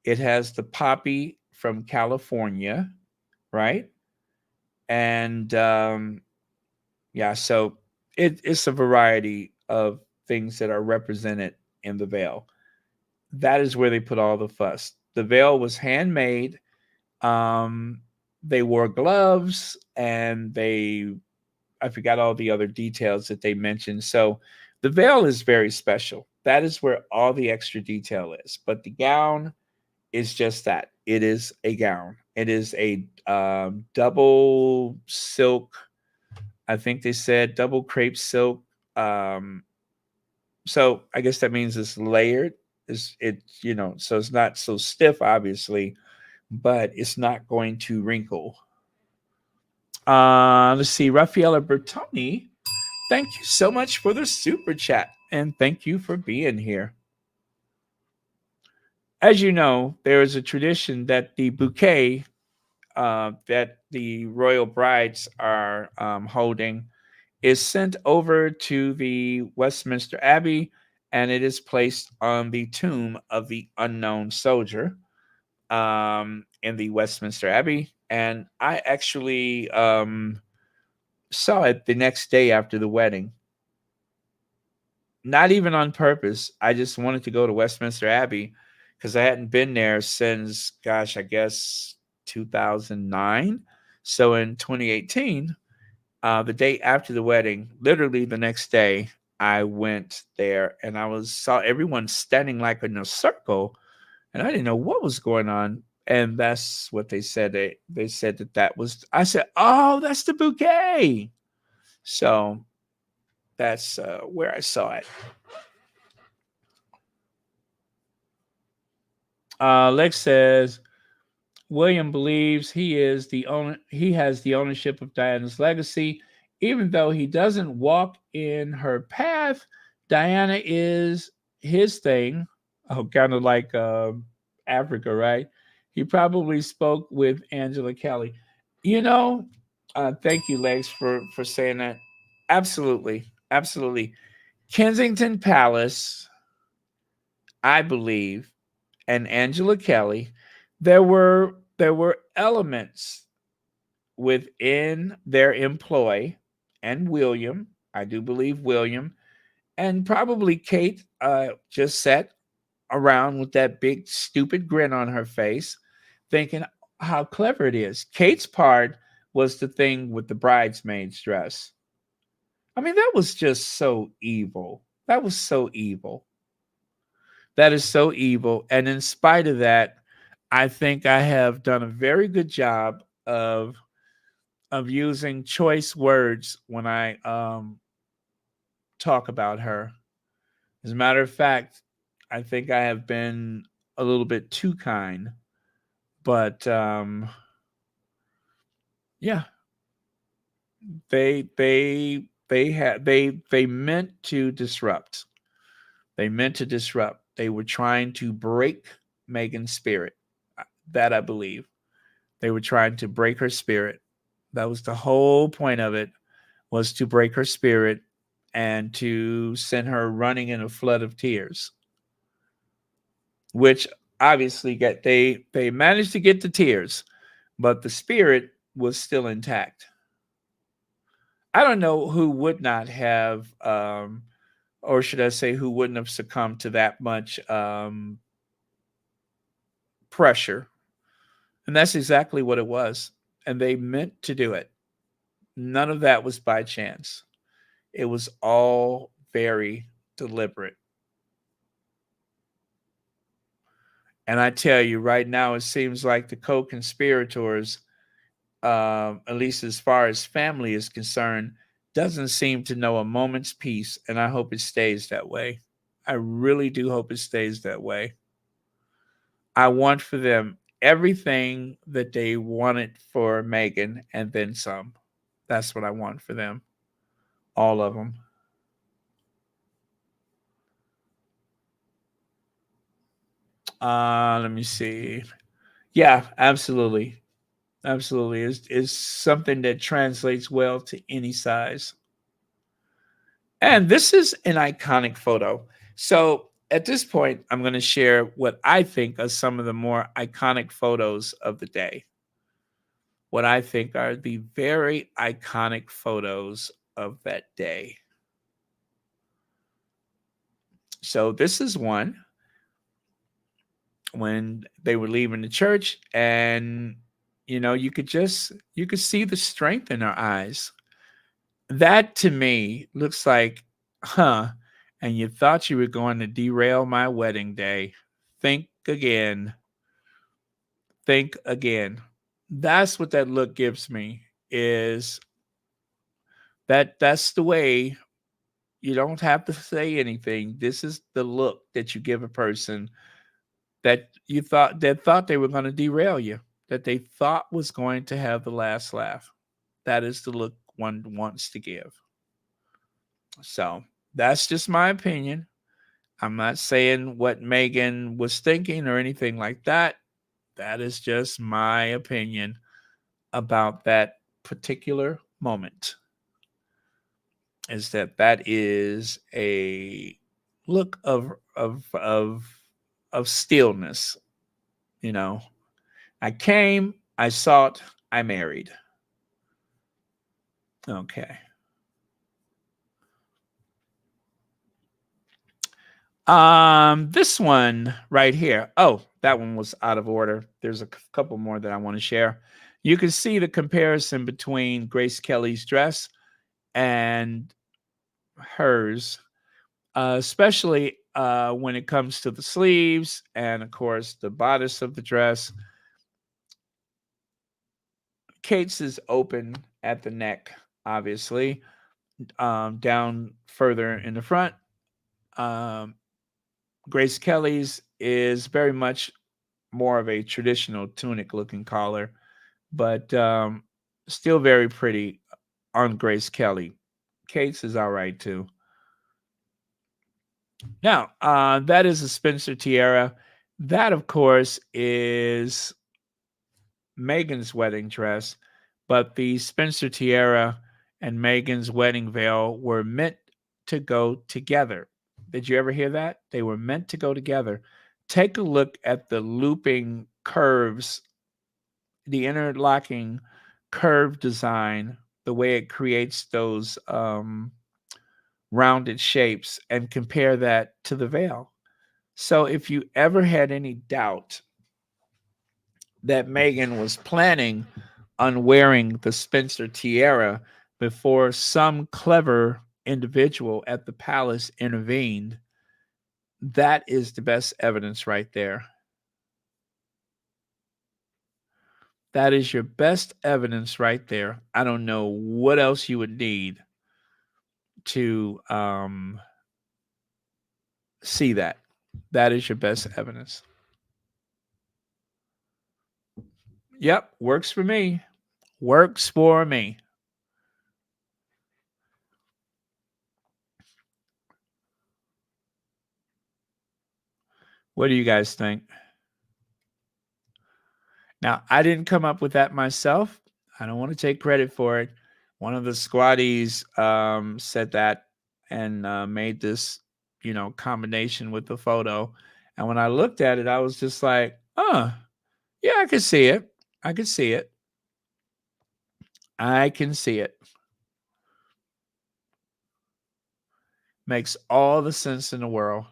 it has the poppy from California, right? And yeah, so it's a variety of things that are represented in the veil. That is where they put all the fuss. The veil was handmade. Um, they wore gloves and I forgot all the other details that they mentioned. So the veil is very special. That is where all the extra detail is. But the gown is just that. It is a gown. It is a double silk. I think they said double crepe silk. Um, so I guess that means it's layered. So it's not so stiff, obviously, but it's not going to wrinkle. Let's see, Raffaella Bertoni. Thank you so much for the super chat, and thank you for being here. As you know, there is a tradition that the bouquet that the royal brides are holding is sent over to the Westminster Abbey, and it is placed on the tomb of the unknown soldier in the Westminster Abbey. And I actually saw it the next day after the wedding. Not even on purpose. I just wanted to go to Westminster Abbey because I hadn't been there since, gosh, I guess 2009. So in 2018, the day after the wedding, literally the next day, I went there and saw everyone standing like in a circle, and I didn't know what was going on. And that's what they said. They said that was. I said, "Oh, that's the bouquet." So that's where I saw it. Lex says William believes he has the ownership of Diana's legacy, even though he doesn't walk in her path. Diana is his thing. Oh, kind of like Africa, right? He probably spoke with Angela Kelly. You know, thank you, Lex, for saying that. Absolutely, absolutely. Kensington Palace, I believe, and Angela Kelly, there were elements within their employ, and William, I do believe William, and probably Kate just sat around with that big stupid grin on her face, thinking how clever it is. Kate's part was the thing with the bridesmaid's dress. I mean, that was just so evil. That was so evil. That is so evil. And in spite of that, I think I have done a very good job of using choice words when I talk about her. As a matter of fact, I think I have been a little bit too kind, but yeah, they meant to disrupt. They meant to disrupt. They were trying to break Meghan's spirit. That I believe. They were trying to break her spirit. That was the whole point of it, was to break her spirit and to send her running in a flood of tears, which obviously they managed to get the tears, but the spirit was still intact. I don't know who would not have, or should I say, who wouldn't have succumbed to that much pressure. And that's exactly what it was. And they meant to do it. None of that was by chance. It was all very deliberate. And I tell you, right now, it seems like the co conspirators, at least as far as family is concerned, doesn't seem to know a moment's peace. And I hope it stays that way. I really do hope it stays that way. I want for them everything that they wanted for Meghan and then some. That's what I want for them. All of them. Let me see. Yeah, absolutely. Absolutely. Is something that translates well to any size. And this is an iconic photo. So at this point, I'm going to share what I think are some of the more iconic photos of the day. What I think are the very iconic photos of that day. So this is one when they were leaving the church, and you could see the strength in her eyes. That to me looks like, huh, and you thought you were going to derail my wedding day. Think again. Think again. That's what that look gives me, is that's the way. You don't have to say anything. This is the look that you give a person that thought they were going to derail you, that they thought was going to have the last laugh. That is the look one wants to give. So that's just my opinion. I'm not saying what Meghan was thinking or anything like that. That is just my opinion about that particular moment. Is that is a look of stillness. You know, I came, I sought, I married. Okay. This one right here. Oh, that one was out of order. There's a couple more that I want to share. You can see the comparison between Grace Kelly's dress and hers, especially when it comes to the sleeves and, of course, the bodice of the dress. Kate's is open at the neck, obviously, down further in the front. Um, Grace Kelly's is very much more of a traditional tunic looking collar, but still very pretty on Grace Kelly. Kate's is all right too. Now, that is a Spencer tiara. That, of course, is Meghan's wedding dress, but the Spencer tiara and Meghan's wedding veil were meant to go together. Did you ever hear that? They were meant to go together. Take a look at the looping curves, the interlocking curve design, the way it creates those rounded shapes, and compare that to the veil. So if you ever had any doubt that Meghan was planning on wearing the Spencer tiara before some clever individual at the palace intervened, that is the best evidence right there. That is your best evidence right there. I don't know what else you would need to see that. That is your best evidence. Yep, works for me. Works for me. What do you guys think? Now, I didn't come up with that myself. I don't want to take credit for it. One of the squatties said that and made this, combination with the photo. And when I looked at it, I was just like, oh, yeah, I can see it. I can see it. I can see it. Makes all the sense in the world.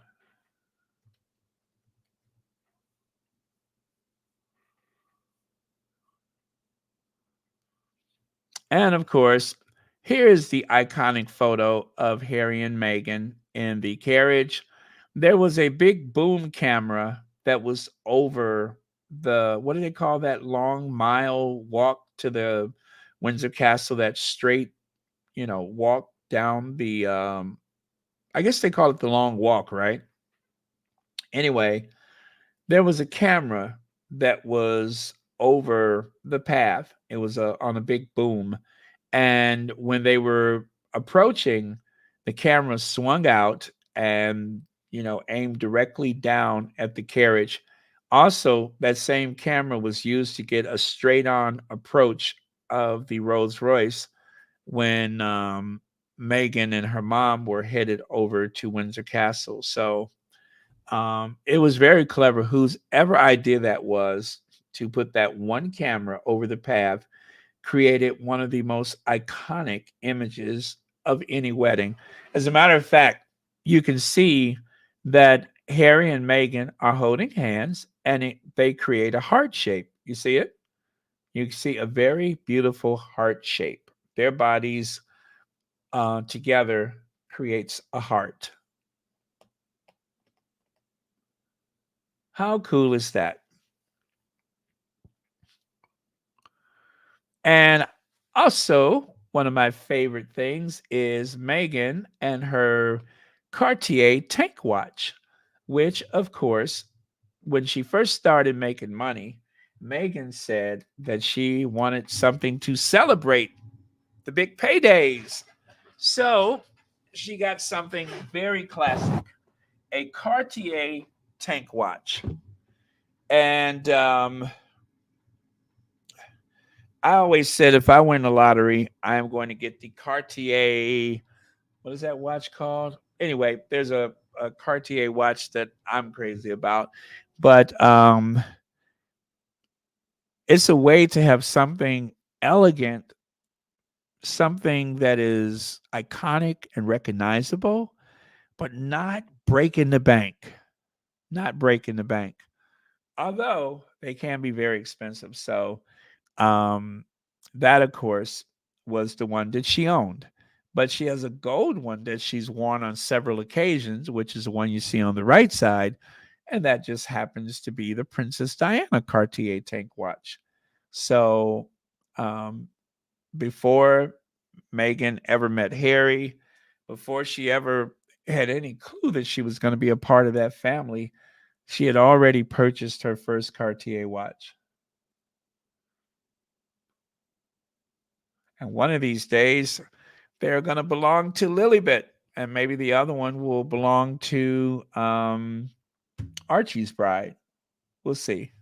And of course, here is the iconic photo of Harry and Meghan in the carriage. There was a big boom camera that was over the, what do they call that long mile walk to the Windsor Castle, that straight, walk down the, I guess they call it the long walk, right? Anyway, there was a camera that was over the path. It was on a big boom. And when they were approaching, the camera swung out and, aimed directly down at the carriage. Also, that same camera was used to get a straight on approach of the Rolls Royce when Meghan and her mom were headed over to Windsor Castle. So it was very clever, whose ever idea that was, to put that one camera over the path, created one of the most iconic images of any wedding. As a matter of fact, you can see that Harry and Meghan are holding hands and they create a heart shape. You see it? You can see a very beautiful heart shape. Their bodies together creates a heart. How cool is that? And also, one of my favorite things is Meghan and her Cartier tank watch, which, of course, when she first started making money, Meghan said that she wanted something to celebrate the big paydays. So she got something very classic, a Cartier tank watch. And I always said if I win the lottery, I am going to get the Cartier. What is that watch called? Anyway, there's a Cartier watch that I'm crazy about, but it's a way to have something elegant, something that is iconic and recognizable, but not breaking the bank. Not breaking the bank. Although they can be very expensive. So Um, that, of course, was the one that she owned. But she has a gold one that she's worn on several occasions, which is the one you see on the right side. And that just happens to be the Princess Diana Cartier tank watch. So um, before Meghan ever met Harry, before she ever had any clue that she was going to be a part of that family, she had already purchased her first Cartier watch. And one of these days, they're going to belong to Lilibet, and maybe the other one will belong to Archie's bride. We'll see.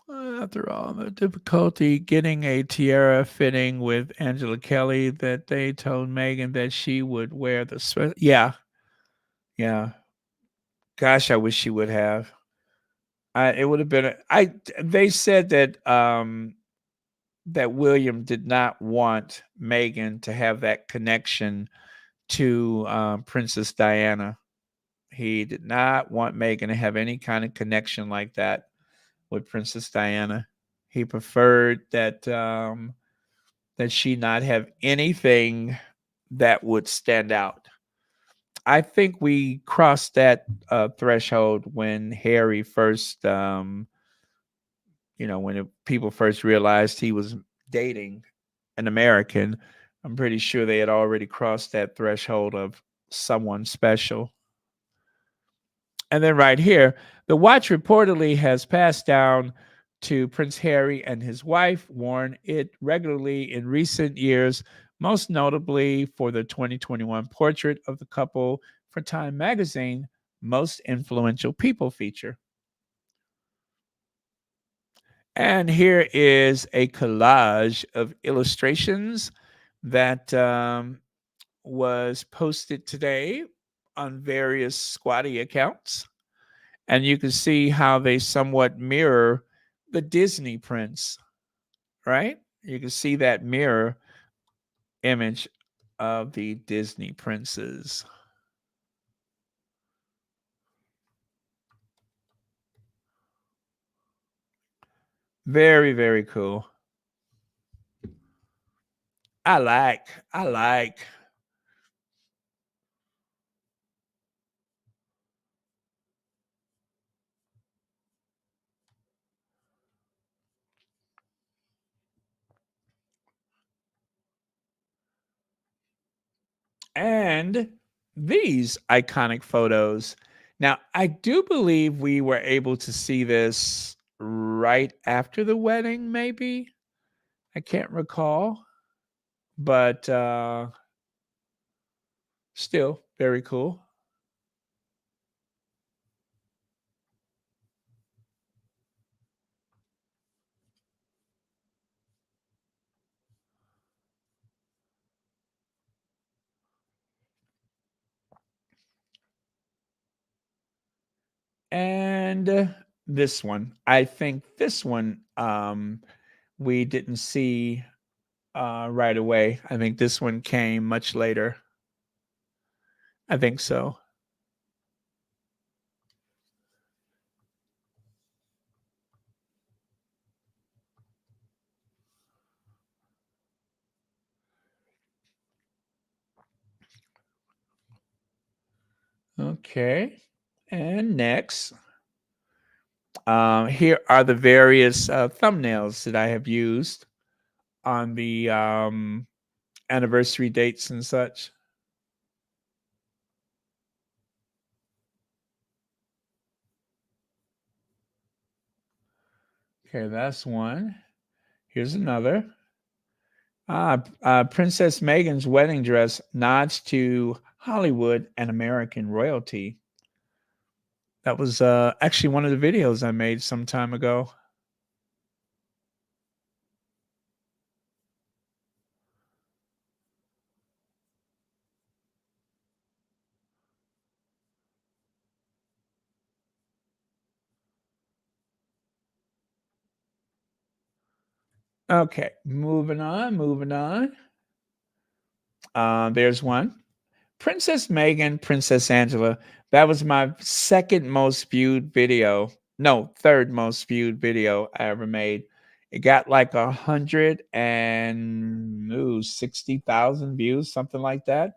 After all the difficulty getting a tiara fitting with Angela Kelly, that they told Meghan that she would wear the sweat. Yeah, yeah. Gosh, I wish she would have. It would have been. They said that that William did not want Meghan to have that connection to Princess Diana. He did not want Meghan to have any kind of connection like that with Princess Diana. He preferred that she not have anything that would stand out. I think we crossed that threshold when Harry first, people first realized he was dating an American. I'm pretty sure they had already crossed that threshold of someone special. And then right here, the watch reportedly has passed down to Prince Harry and his wife, worn it regularly in recent years most notably for the 2021 portrait of the couple for Time Magazine Most Influential People feature. And here is a collage of illustrations that was posted today on various Squatty accounts. And you can see how they somewhat mirror the Disney prince, right? You can see that mirror image of the Disney princes. Very, very cool. I like. And these iconic photos. Now, I do believe we were able to see this right after the wedding, maybe. I can't recall, but still very cool. And this one, I think this one we didn't see right away. I think this one came much later. I think so. Okay. And next, here are the various thumbnails that I have used on the anniversary dates and such. Okay, that's one. Here's another. Princess Meghan's wedding dress nods to Hollywood and American royalty. That was actually one of the videos I made some time ago. Okay, moving on, moving on. There's one. Princess Meghan, Princess Angela. That was my second most viewed video. No, third most viewed video I ever made. It got like 160,000 views, something like that.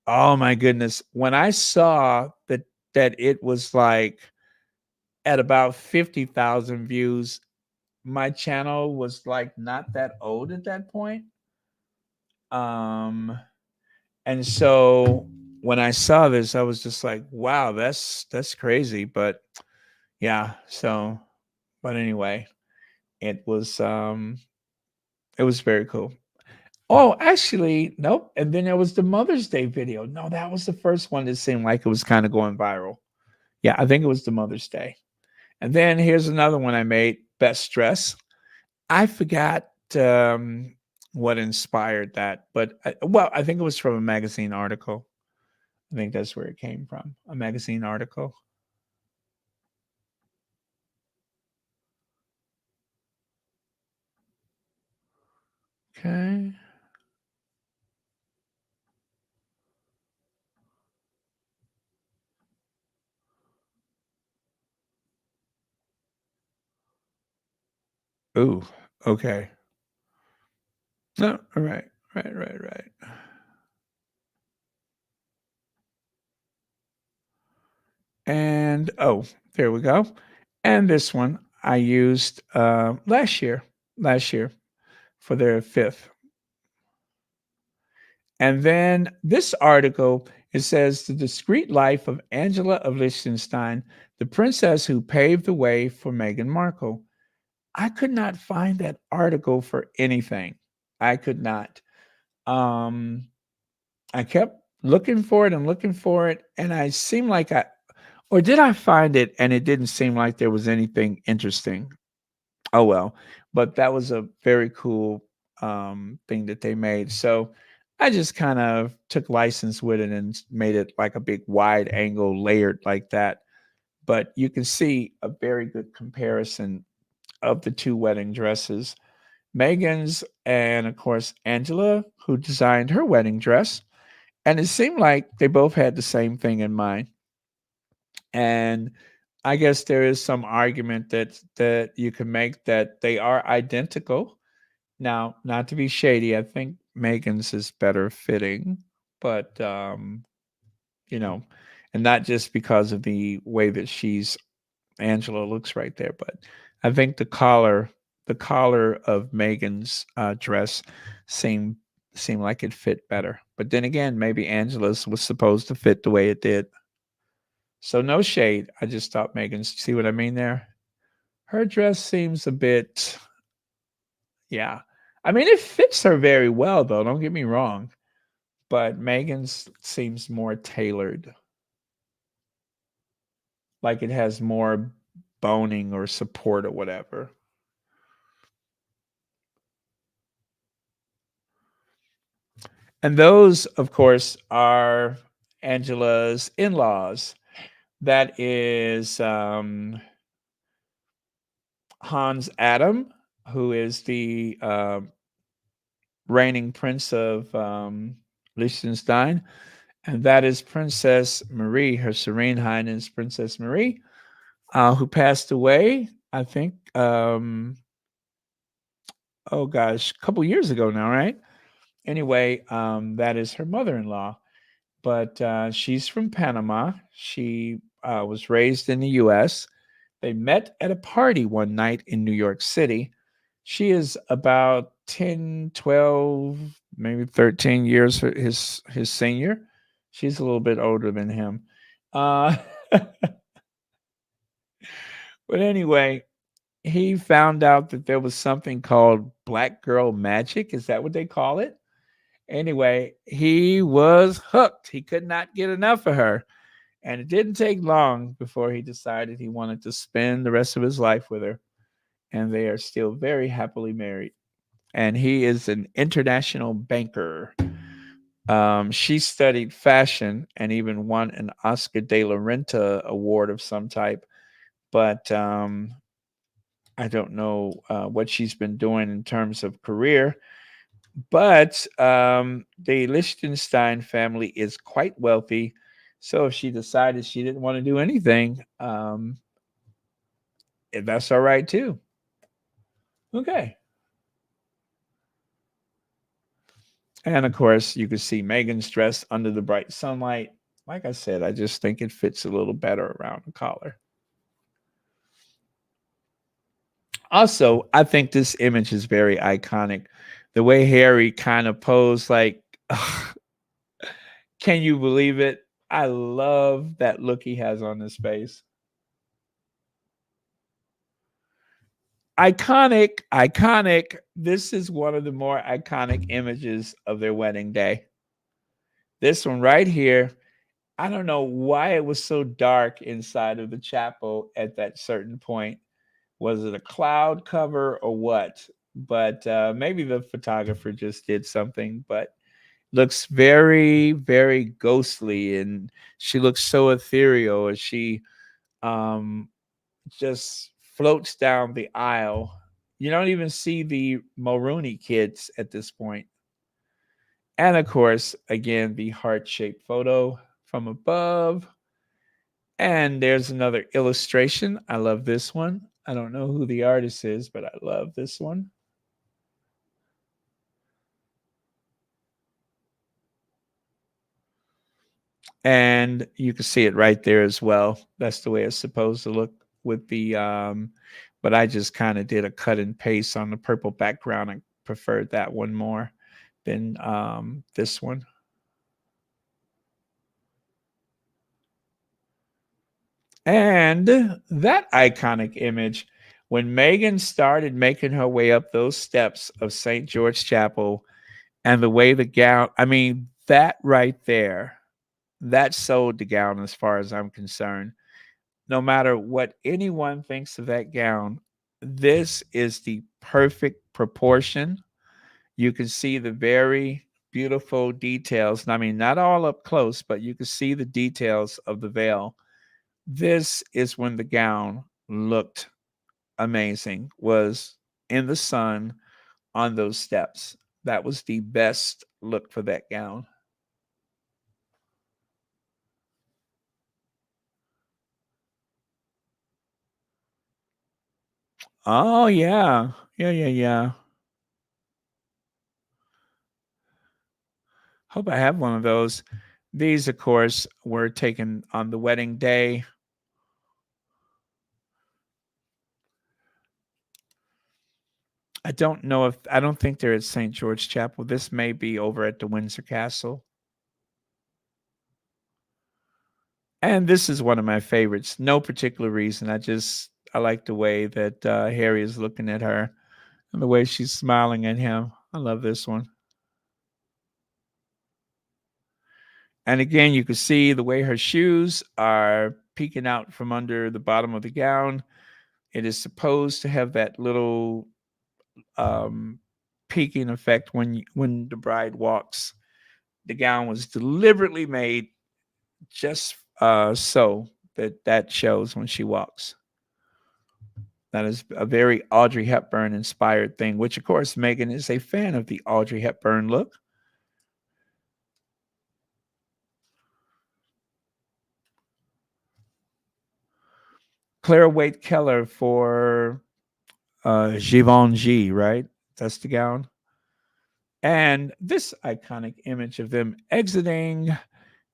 Oh my goodness. When I saw that it was like at about 50,000 views, my channel was like not that old at that point. Um and so when I saw this, I was just like, wow, that's crazy. But yeah, so but anyway, it was very cool. Oh, actually, nope. And then there was the Mother's Day video. No, that was the first one that seemed like it was kind of going viral. Yeah, I think it was the Mother's Day. And then here's another one I made, Best Dress. I forgot what inspired that, but well, I think it was from a magazine article. I think that's where it came from, a magazine article. Okay. Ooh, okay. No, all right, right, right, right. And oh, there we go. And this one I used last year for their fifth. And then this article, it says the discreet life of Angela of Liechtenstein, the princess who paved the way for Meghan Markle. I could not find that article for anything. I could not. Um, I kept looking for it and looking for it, and I seemed like or did I find it and it didn't seem like there was anything interesting? Oh well, but that was a very cool thing that they made. So I just kind of took license with it and made it like a big wide angle layered like that. But you can see a very good comparison of the two wedding dresses. Megan's and of course Angela, who designed her wedding dress. And it seemed like they both had the same thing in mind. And I guess there is some argument that you can make that they are identical. Now, not to be shady, I think Megan's is better fitting, but you know, and not just because of the way that she's Angela looks right there, but I think the collar of Megan's dress seemed seemed like it fit better. But then again, maybe Angela's was supposed to fit the way it did. So no shade. I just thought Megan's. See what I mean there? Her dress seems a bit, yeah. I mean, it fits her very well, though. Don't get me wrong. But Megan's seems more tailored, like it has more boning or support or whatever. And those, of course, are Angela's in laws. That is Hans Adam, who is the reigning prince of Liechtenstein. And that is Princess Marie, Her Serene Highness Princess Marie, who passed away, I think, oh gosh, a couple years ago now, right? Anyway, that is her mother in law. But she's from Panama. She was raised in the US. They met at a party one night in New York City. She is about 10, 12, maybe 13 years his senior. She's a little bit older than him. Uh, but anyway, he found out that there was something called black girl magic. Is that what they call it? Anyway, he was hooked. He could not get enough of her. And it didn't take long before he decided he wanted to spend the rest of his life with her. And they are still very happily married. And he is an international banker. She studied fashion and even won an Oscar de la Renta award of some type. But I don't know what she's been doing in terms of career. But the Liechtenstein family is quite wealthy. So if she decided she didn't want to do anything, that's all right too. Okay. And of course, you can see Megan's dress under the bright sunlight. Like I said, I just think it fits a little better around the collar. Also, I think this image is very iconic. The way Harry kind of posed, like, can you believe it? I love that look he has on his face. Iconic, iconic. This is one of the more iconic images of their wedding day. This one right here. I don't know why it was so dark inside of the chapel at that certain point. Was it a cloud cover or what? But maybe the photographer just did something, but looks very, very ghostly. And she looks so ethereal as she um, just floats down the aisle. You don't even see the Mulrooney kids at this point. And of course, again, the heart shaped photo from above. And there's another illustration. I love this one. I don't know who the artist is, but I love this one. And you can see it right there as well. That's the way it's supposed to look with the but I just kind of did a cut and paste on the purple background. I preferred that one more than this one. And that iconic image, when Meghan started making her way up those steps of St. George Chapel, And the way the gown, I mean, that right there, that sold the gown as far as I'm concerned. No matter what anyone thinks of that gown, this is the perfect proportion. You can see the very beautiful details. I mean, not all up close, but you can see the details of the veil. This is when the gown looked amazing, was in the sun on those steps. That was the best look for that gown. Oh yeah. Yeah, yeah, yeah. Hope I have one of those. These, of course, were taken on the wedding day. I don't think they're at St. George Chapel. This may be over at the Windsor Castle. And this is one of my favorites. No particular reason. I like the way that Harry is looking at her and the way she's smiling at him. I love this one. And again, you can see the way her shoes are peeking out from under the bottom of the gown. It is supposed to have that little um, peaking effect when the bride walks. The gown was deliberately made just so that shows when she walks. That is a very Audrey Hepburn inspired thing, which of course Meghan is a fan of the Audrey Hepburn look. Clara Wade Keller for Givenchy, right? That's the gown. And this iconic image of them exiting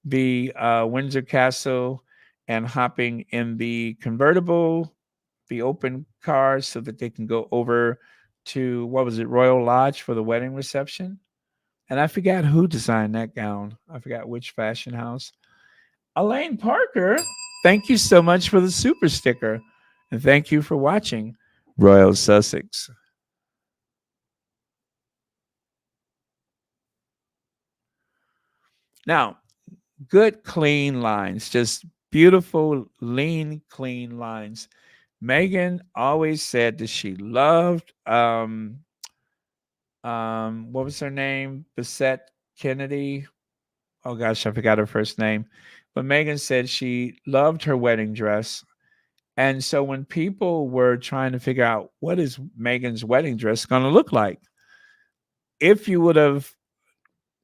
the Windsor Castle and hopping in the convertible, the open car, so that they can go over to, what was it, Royal Lodge for the wedding reception. And I forgot who designed that gown. I forgot which fashion house. Elaine Parker, thank you so much for the super sticker. And thank you for watching Royal Sussex. Now, good, clean lines, just beautiful, lean, clean lines. Meghan always said that she loved what was her name? Bissette Kennedy. Oh gosh, I forgot her first name. But Meghan said she loved her wedding dress. And so when people were trying to figure out what is Meghan's wedding dress going to look like, if you would have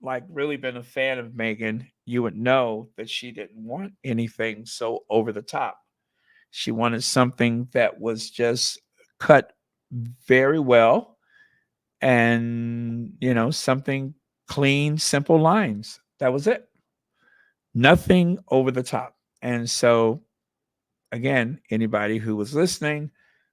like really been a fan of Meghan, you would know that she didn't want anything so over the top. She wanted something that was just cut very well and, something clean, simple lines. That was it. Nothing over the top. And so, again, anybody who was listening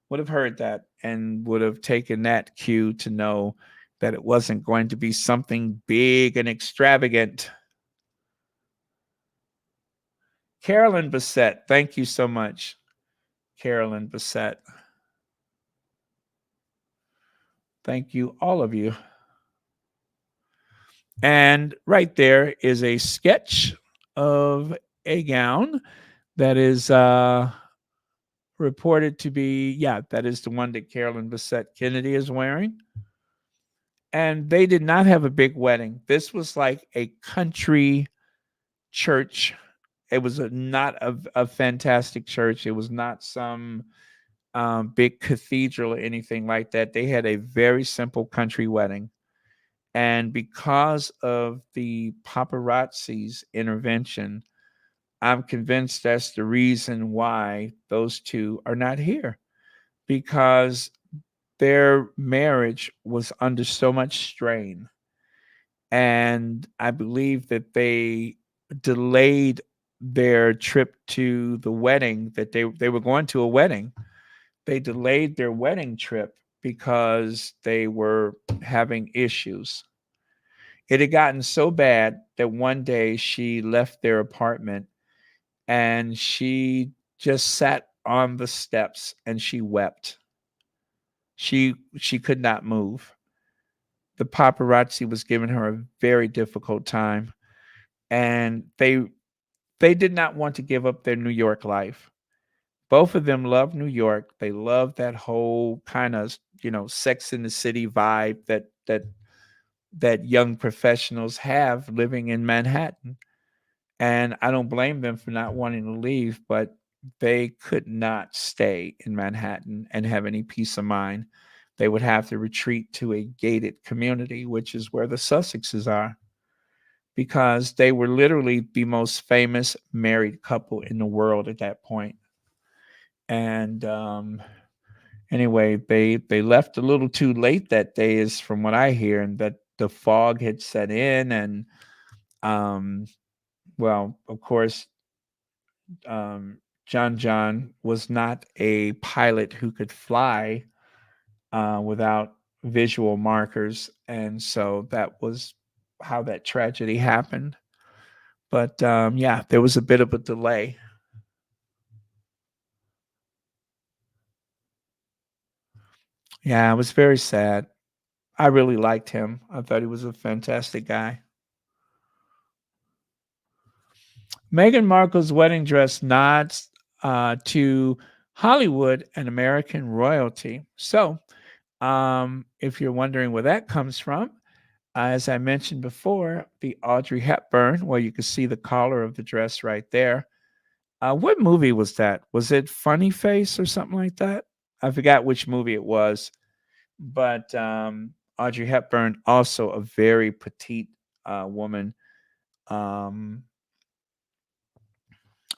would have heard that and would have taken that cue to know that it wasn't going to be something big and extravagant. Carolyn Bassett, thank you so much, Carolyn Bassett. Thank you, all of you. And right there is a sketch of a gown that is reported to be, yeah, that is the one that Carolyn Bassett Kennedy is wearing. And they did not have a big wedding. This was like a country church. It was not a fantastic church. It was not some big cathedral or anything like that. They had a very simple country wedding. And because of the paparazzi's intervention, I'm convinced that's the reason why those two are not here, because their marriage was under so much strain. And I believe that they delayed their trip to the wedding, that they were going to a wedding. They delayed their wedding trip because they were having issues. It had gotten so bad that one day she left their apartment and she just sat on the steps and she wept. She could not move. the paparazzi was giving her a very difficult time, and they did not want to give up their New York life. Both of them love New York. They love that whole kind of, Sex in the City vibe that young professionals have living in Manhattan. And I don't blame them for not wanting to leave, but they could not stay in Manhattan and have any peace of mind. They would have to retreat to a gated community, which is where the Sussexes are, because they were literally the most famous married couple in the world at that point. And anyway, they left a little too late that day, is from what I hear, and that the fog had set in, and um, well, of course, John was not a pilot who could fly without visual markers, and so that was how that tragedy happened. But yeah, there was a bit of a delay. Yeah, it was very sad. I really liked him. I thought he was a fantastic guy. Meghan Markle's wedding dress nods to Hollywood and American royalty. So, if you're wondering where that comes from, as I mentioned before, the Audrey Hepburn, where you can see the collar of the dress right there. What movie was that? Was it Funny Face or something like that? I forgot which movie it was, but Audrey Hepburn, also a very petite woman. Um,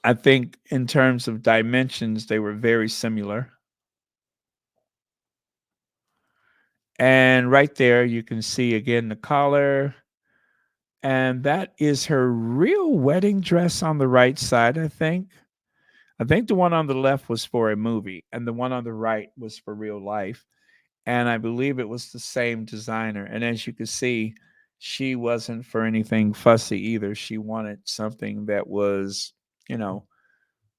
I think in terms of dimensions, they were very similar. And right there, you can see again the collar. And that is her real wedding dress on the right side, I think. I think the one on the left was for a movie, and the one on the right was for real life. And I believe it was the same designer. And as you can see, she wasn't for anything fussy either. She wanted something that was, you know,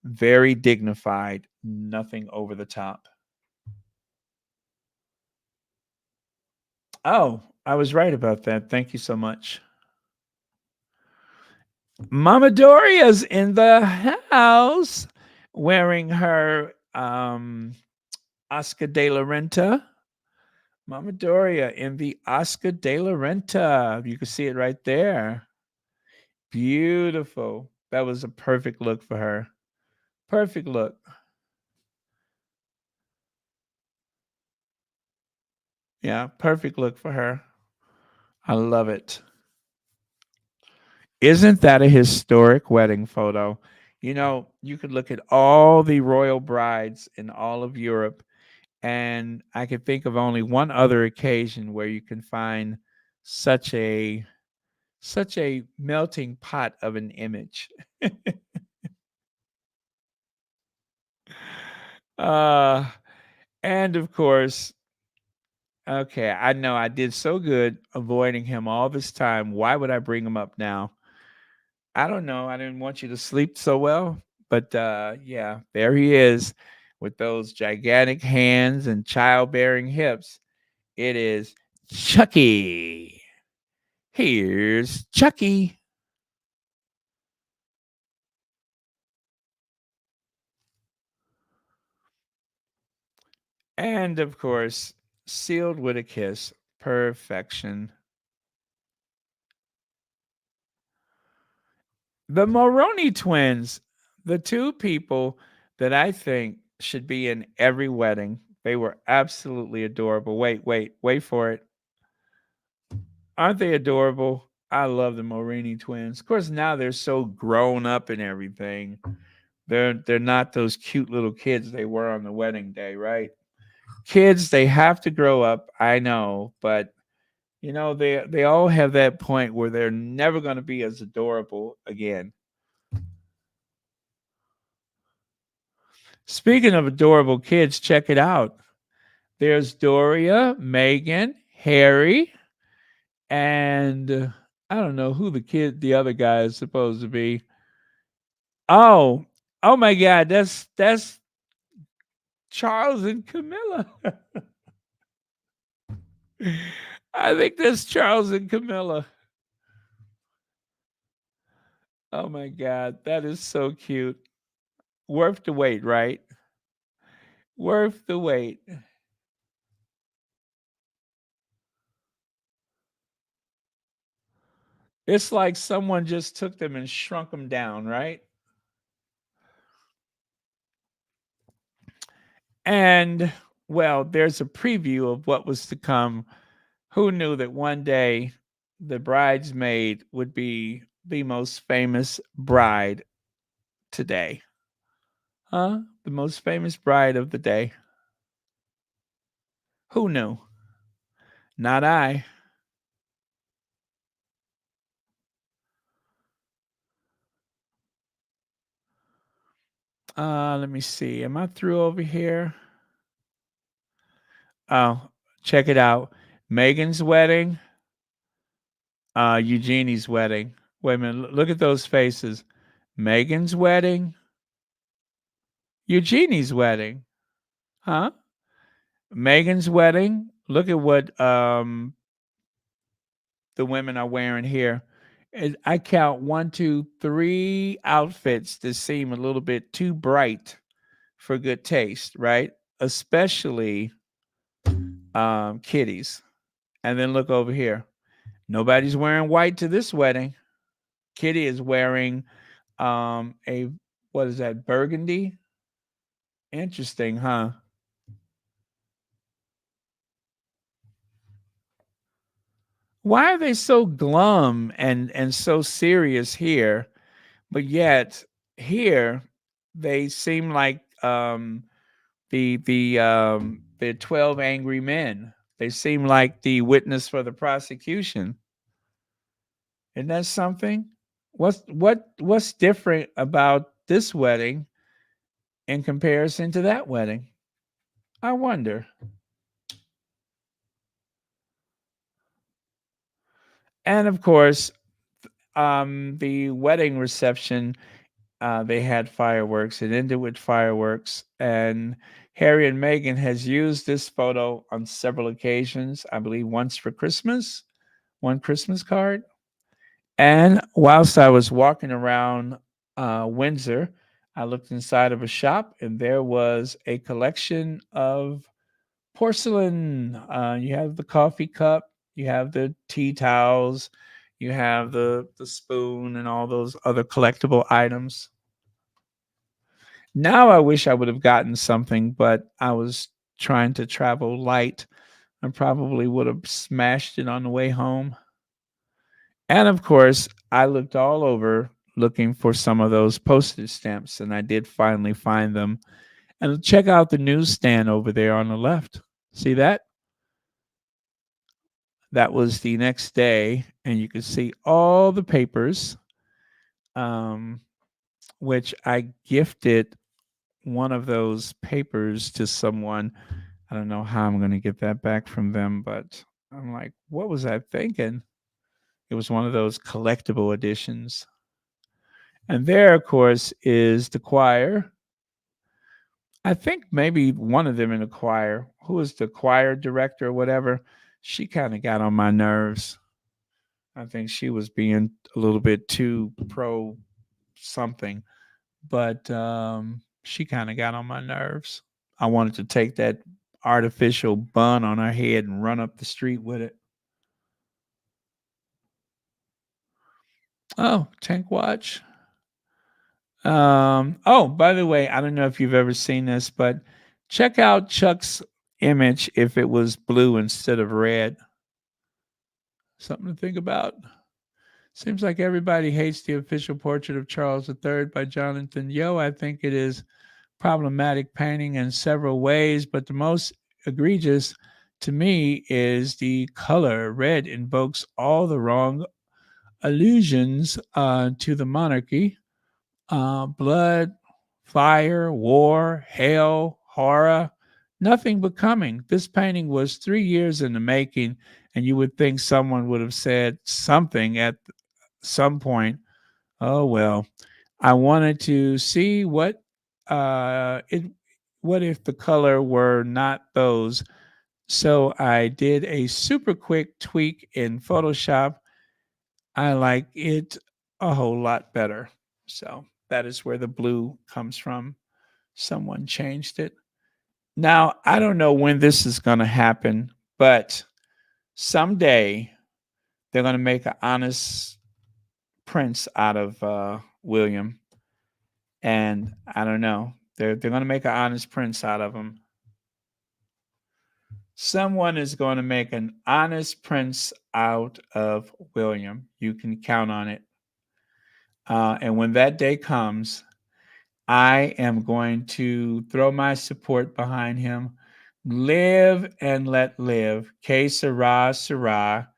very dignified, nothing over the top. Oh, I was right about that. Thank you so much. Mama Doria's in the house wearing her Oscar de la Renta. Mama Doria in the Oscar de la Renta. You can see it right there. Beautiful. That was a perfect look for her. Perfect look. Yeah, perfect look for her. I love it. Isn't that a historic wedding photo? You could look at all the royal brides in all of Europe, and I could think of only one other occasion where you can find such a such a melting pot of an image. uh and of course, okay, I know I did so good avoiding him all this time. Why would I bring him up now? I don't know. I didn't want you to sleep so well, but yeah, there he is with those gigantic hands and childbearing hips. It is Chucky. Here's Chucky. And of course, sealed with a kiss. Perfection. The Moroni twins, the two people that I think should be in every wedding. They were absolutely adorable. Wait for it. Aren't they adorable? I love the Morini twins. Of course, now they're so grown up and everything. They're not those cute little kids they were on the wedding day, right? Kids, they have to grow up. I know, but they all have that point where they're never going to be as adorable again. Speaking of adorable kids, check it out. There's Doria, Megan, Harry, and I don't know who the other guy is supposed to be. Oh, oh my God, that's Charles and Camilla. I think that's Charles and Camilla. Oh my God, that is so cute. Worth the wait, right? Worth the wait. It's like someone just took them and shrunk them down, right? And well, there's a preview of what was to come. Who knew that one day the bridesmaid would be the most famous bride today? Huh? The most famous bride of the day. Who knew? Not I. Let me see. Am I through over here? Oh, check it out. Megan's wedding, Eugenie's wedding. Wait a minute. Look at those faces. Megan's wedding, Eugenie's wedding. Huh? Megan's wedding. Look at what the women are wearing here. And I count one, two, three outfits that seem a little bit too bright for good taste, right? Especially Kitty's. And then look over here. Nobody's wearing white to this wedding. Kitty is wearing a what is that? Burgundy? Interesting, huh? Why are they so glum and so serious here? But yet here they seem like the 12 angry men. They seem like the witness for the prosecution. Isn't that something? What's different about this wedding in comparison to that wedding? I wonder. And of course, the wedding reception, they had fireworks. It ended with fireworks, and Harry and Meghan has used this photo on several occasions. I believe once for Christmas, one Christmas card. And whilst I was walking around Windsor, I looked inside of a shop, and there was a collection of porcelain. You have the coffee cup, you have the tea towels, you have the spoon, and all those other collectible items. Now I wish I would have gotten something, but I was trying to travel light. I probably would have smashed it on the way home. And of course, I looked all over looking for some of those postage stamps, and I did finally find them. And check out the newsstand over there on the left. See that? That was the next day, and you can see all the papers, um, which I gifted one of those papers to someone. I don't know how I'm going to get that back from them, but I'm like, what was I thinking? It was one of those collectible editions. And there, of course, is the choir. I think maybe one of them in the choir, who was the choir director or whatever, she kind of got on my nerves. I think she was being a little bit too pro something, but she kind of got on my nerves. I wanted to take that artificial bun on her head and run up the street with it. Oh, tank watch. Oh, by the way, I don't know if you've ever seen this, but check out Chuck's image if it was blue instead of red. Something to think about. Seems like everybody hates the official portrait of Charles III by Jonathan Yo. I think it is problematic painting in several ways, but the most egregious to me is the color. Red invokes all the wrong allusions to the monarchy. Blood, fire, war, hell, horror, nothing but coming. This painting was 3 years in the making, and you would think someone would have said something at some point. Oh well, I wanted to see what it what if the color were not those So I did a super quick tweak in Photoshop. I like it a whole lot better. So that is where the blue comes from. Someone changed it. Now, I don't know when this is going to happen, but someday they're going to make an honest prince out of William. And I don't know. They're going to make an honest prince out of him. Someone is going to make an honest prince out of William. You can count on it. And when that day comes, I am going to throw my support behind him. Live and let live. Que sera, sera.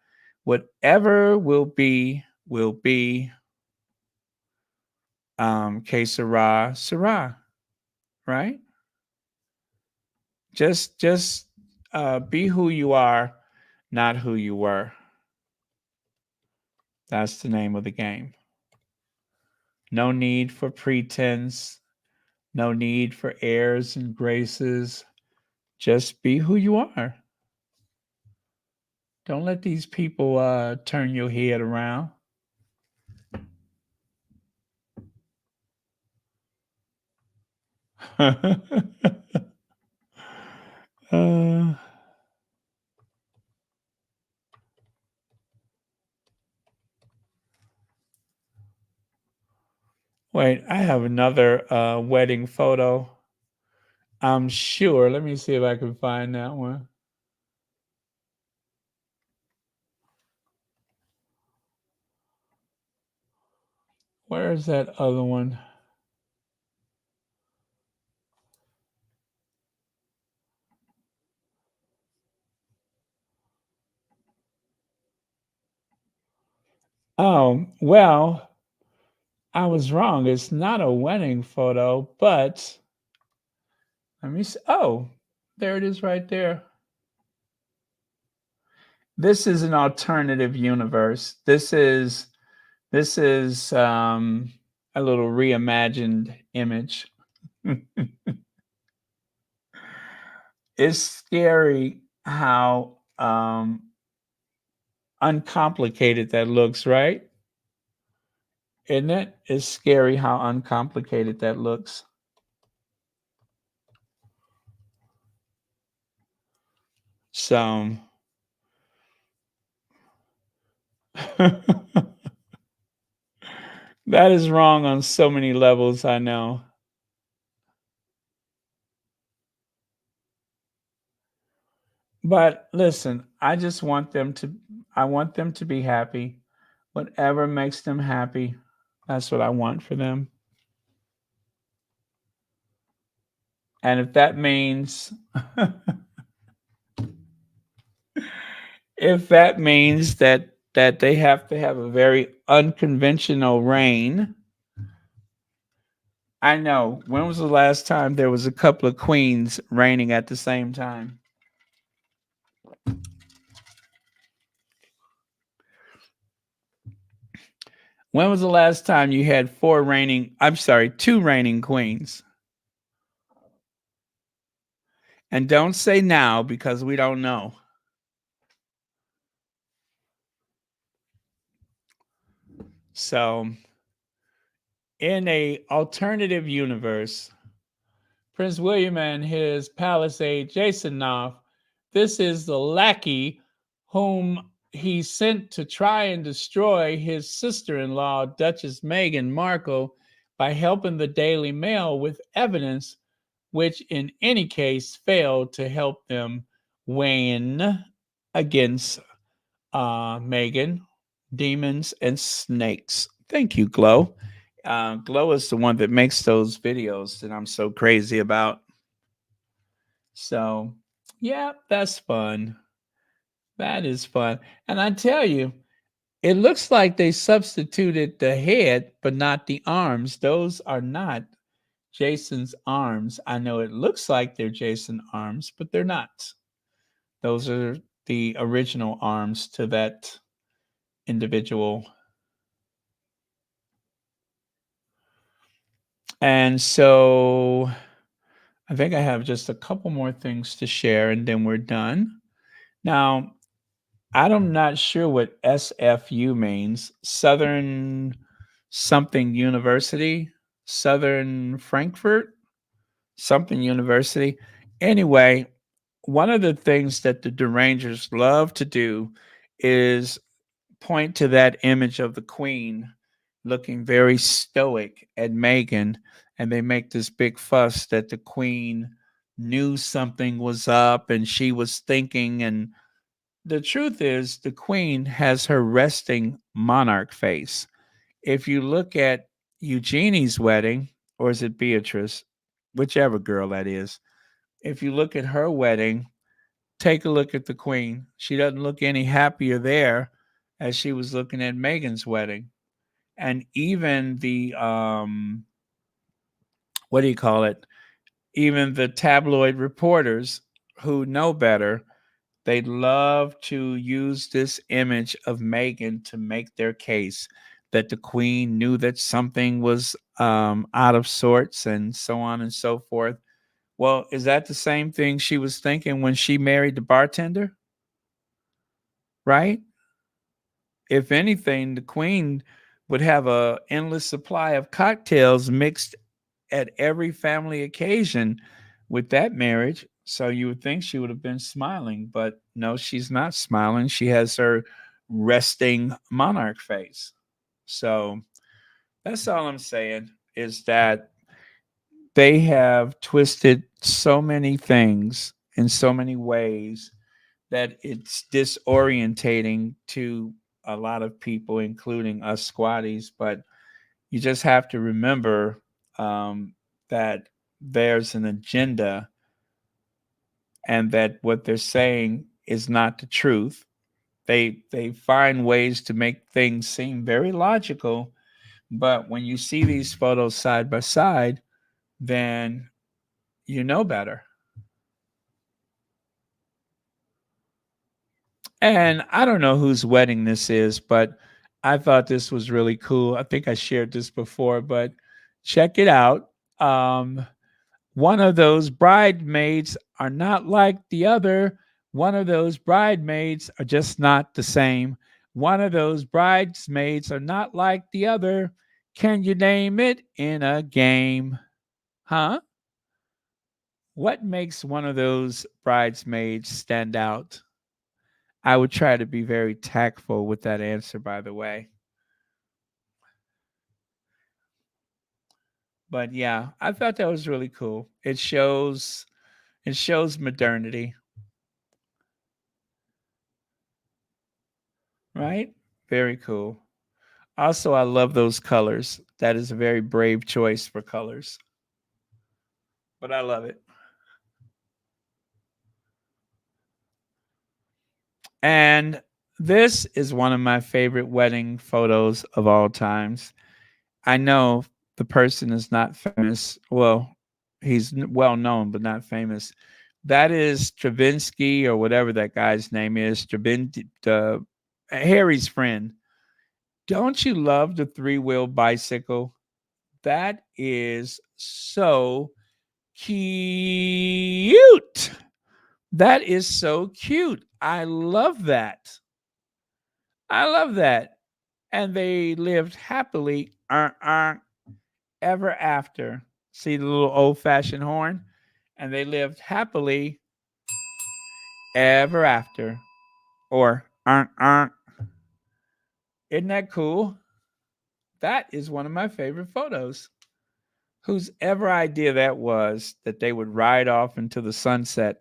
Whatever will be, will be. Que sera, sera. Right? Just be who you are, not who you were. That's the name of the game. No need for pretense. No need for airs and graces. Just be who you are. Don't let these people turn your head around. uh, wait, I have another wedding photo. I'm sure. Let me see if I can find that one. Where is that other one? Oh, well, I was wrong. It's not a wedding photo, but let me see. Oh, there it is right there. This is an alternative universe. This is a little reimagined image. It's scary how uncomplicated that looks, right? Isn't it? It's scary how uncomplicated that looks. So that is wrong on so many levels, I know. But listen, I want them to be happy. Whatever makes them happy, that's what I want for them. And if that means if that means that they have to have a very unconventional reign. I know. When was the last time there was a couple of queens reigning at the same time? When was the last time you had two reigning queens? And don't say now because we don't know. So, in a alternative universe, Prince William and his palisade Jason Knopf, this is the lackey whom he sent to try and destroy his sister-in-law, Duchess Meghan Markle, by helping the Daily Mail with evidence which in any case failed to help them win against Meghan, demons, and snakes. Thank you, Glow. Glow is the one that makes those videos that I'm so crazy about. So, yeah, that's fun. That is fun. And I tell you, it looks like they substituted the head, but not the arms. Those are not Jason's arms. I know it looks like they're Jason arms, but they're not. Those are the original arms to that individual. And so I think I have just a couple more things to share and then we're done. Now, I'm not sure what SFU means. Southern something University, Southern Frankfurt, something University. Anyway, one of the things that the derangers love to do is point to that image of the Queen looking very stoic at Meghan, and they make this big fuss that the Queen knew something was up and she was thinking. And the truth is, the Queen has her resting monarch face. If you look at Eugenie's wedding, or is it Beatrice, whichever girl that is, if you look at her wedding, take a look at the Queen. She doesn't look any happier there as she was looking at Meghan's wedding. And even the what do you call it? Even the tabloid reporters who know better, they love to use this image of Meghan to make their case that the Queen knew that something was out of sorts and so on and so forth. Well, is that the same thing she was thinking when she married the bartender? Right? If anything, the Queen would have a endless supply of cocktails mixed at every family occasion with that marriage. So you would think she would have been smiling, but no, she's not smiling. She has her resting monarch face. So that's all I'm saying is that they have twisted so many things in so many ways that it's disorientating to a lot of people, including us squatties. But you just have to remember that there's an agenda and that what they're saying is not the truth. They find ways to make things seem very logical, but when you see these photos side by side, then you know better. And I don't know whose wedding this is, but I thought this was really cool. I think I shared this before, but check it out. Um, One of those bridesmaids are not like the other. One of those bridesmaids are just not the same. One of those bridesmaids are not like the other. Can you name it in a game? Huh? What makes one of those bridesmaids stand out? I would try to be very tactful with that answer, by the way. But yeah, I thought that was really cool. It shows modernity, right? Very cool. Also, I love those colors. That is a very brave choice for colors, but I love it. And this is one of my favorite wedding photos of all times. I know the person is not famous. Well, he's well known, but not famous. That is Stravinsky or whatever that guy's name is. Harry's friend. Don't you love the three-wheel bicycle? That is so cute. That is so cute. I love that. I love that. And they lived happily ever after. See the little old fashioned horn? And they lived happily ever after. Or isn't that cool? That is one of my favorite photos. Whose ever idea that was that they would ride off into the sunset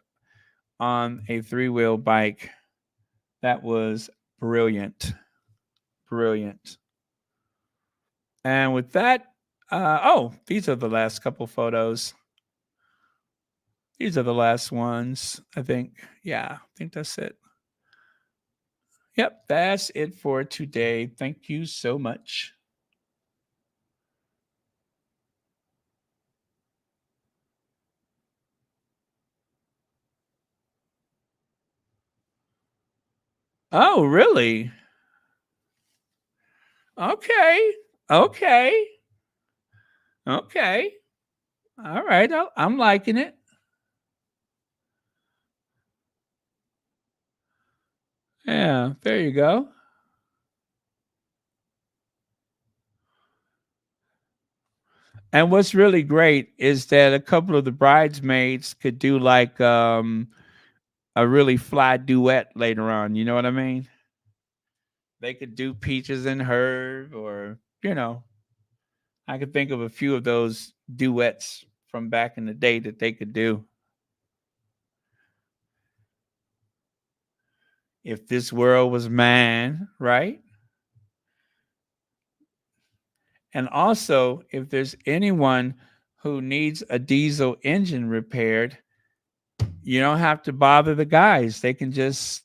on a three-wheel bike. That was brilliant. Brilliant. And with that, these are the last couple photos. These are the last ones, I think. Yeah, I think that's it. Yep, that's it for today. Thank you so much. Oh, really? Okay. Okay. Okay. All right. I'm liking it. Yeah, there you go. And what's really great is that a couple of the bridesmaids could do like a really fly duet later on. You know what I mean? They could do Peaches and Herb, or I could think of a few of those duets from back in the day that they could do. If this world was mine, right? And also, if there's anyone who needs a diesel engine repaired, you don't have to bother the guys. They can just,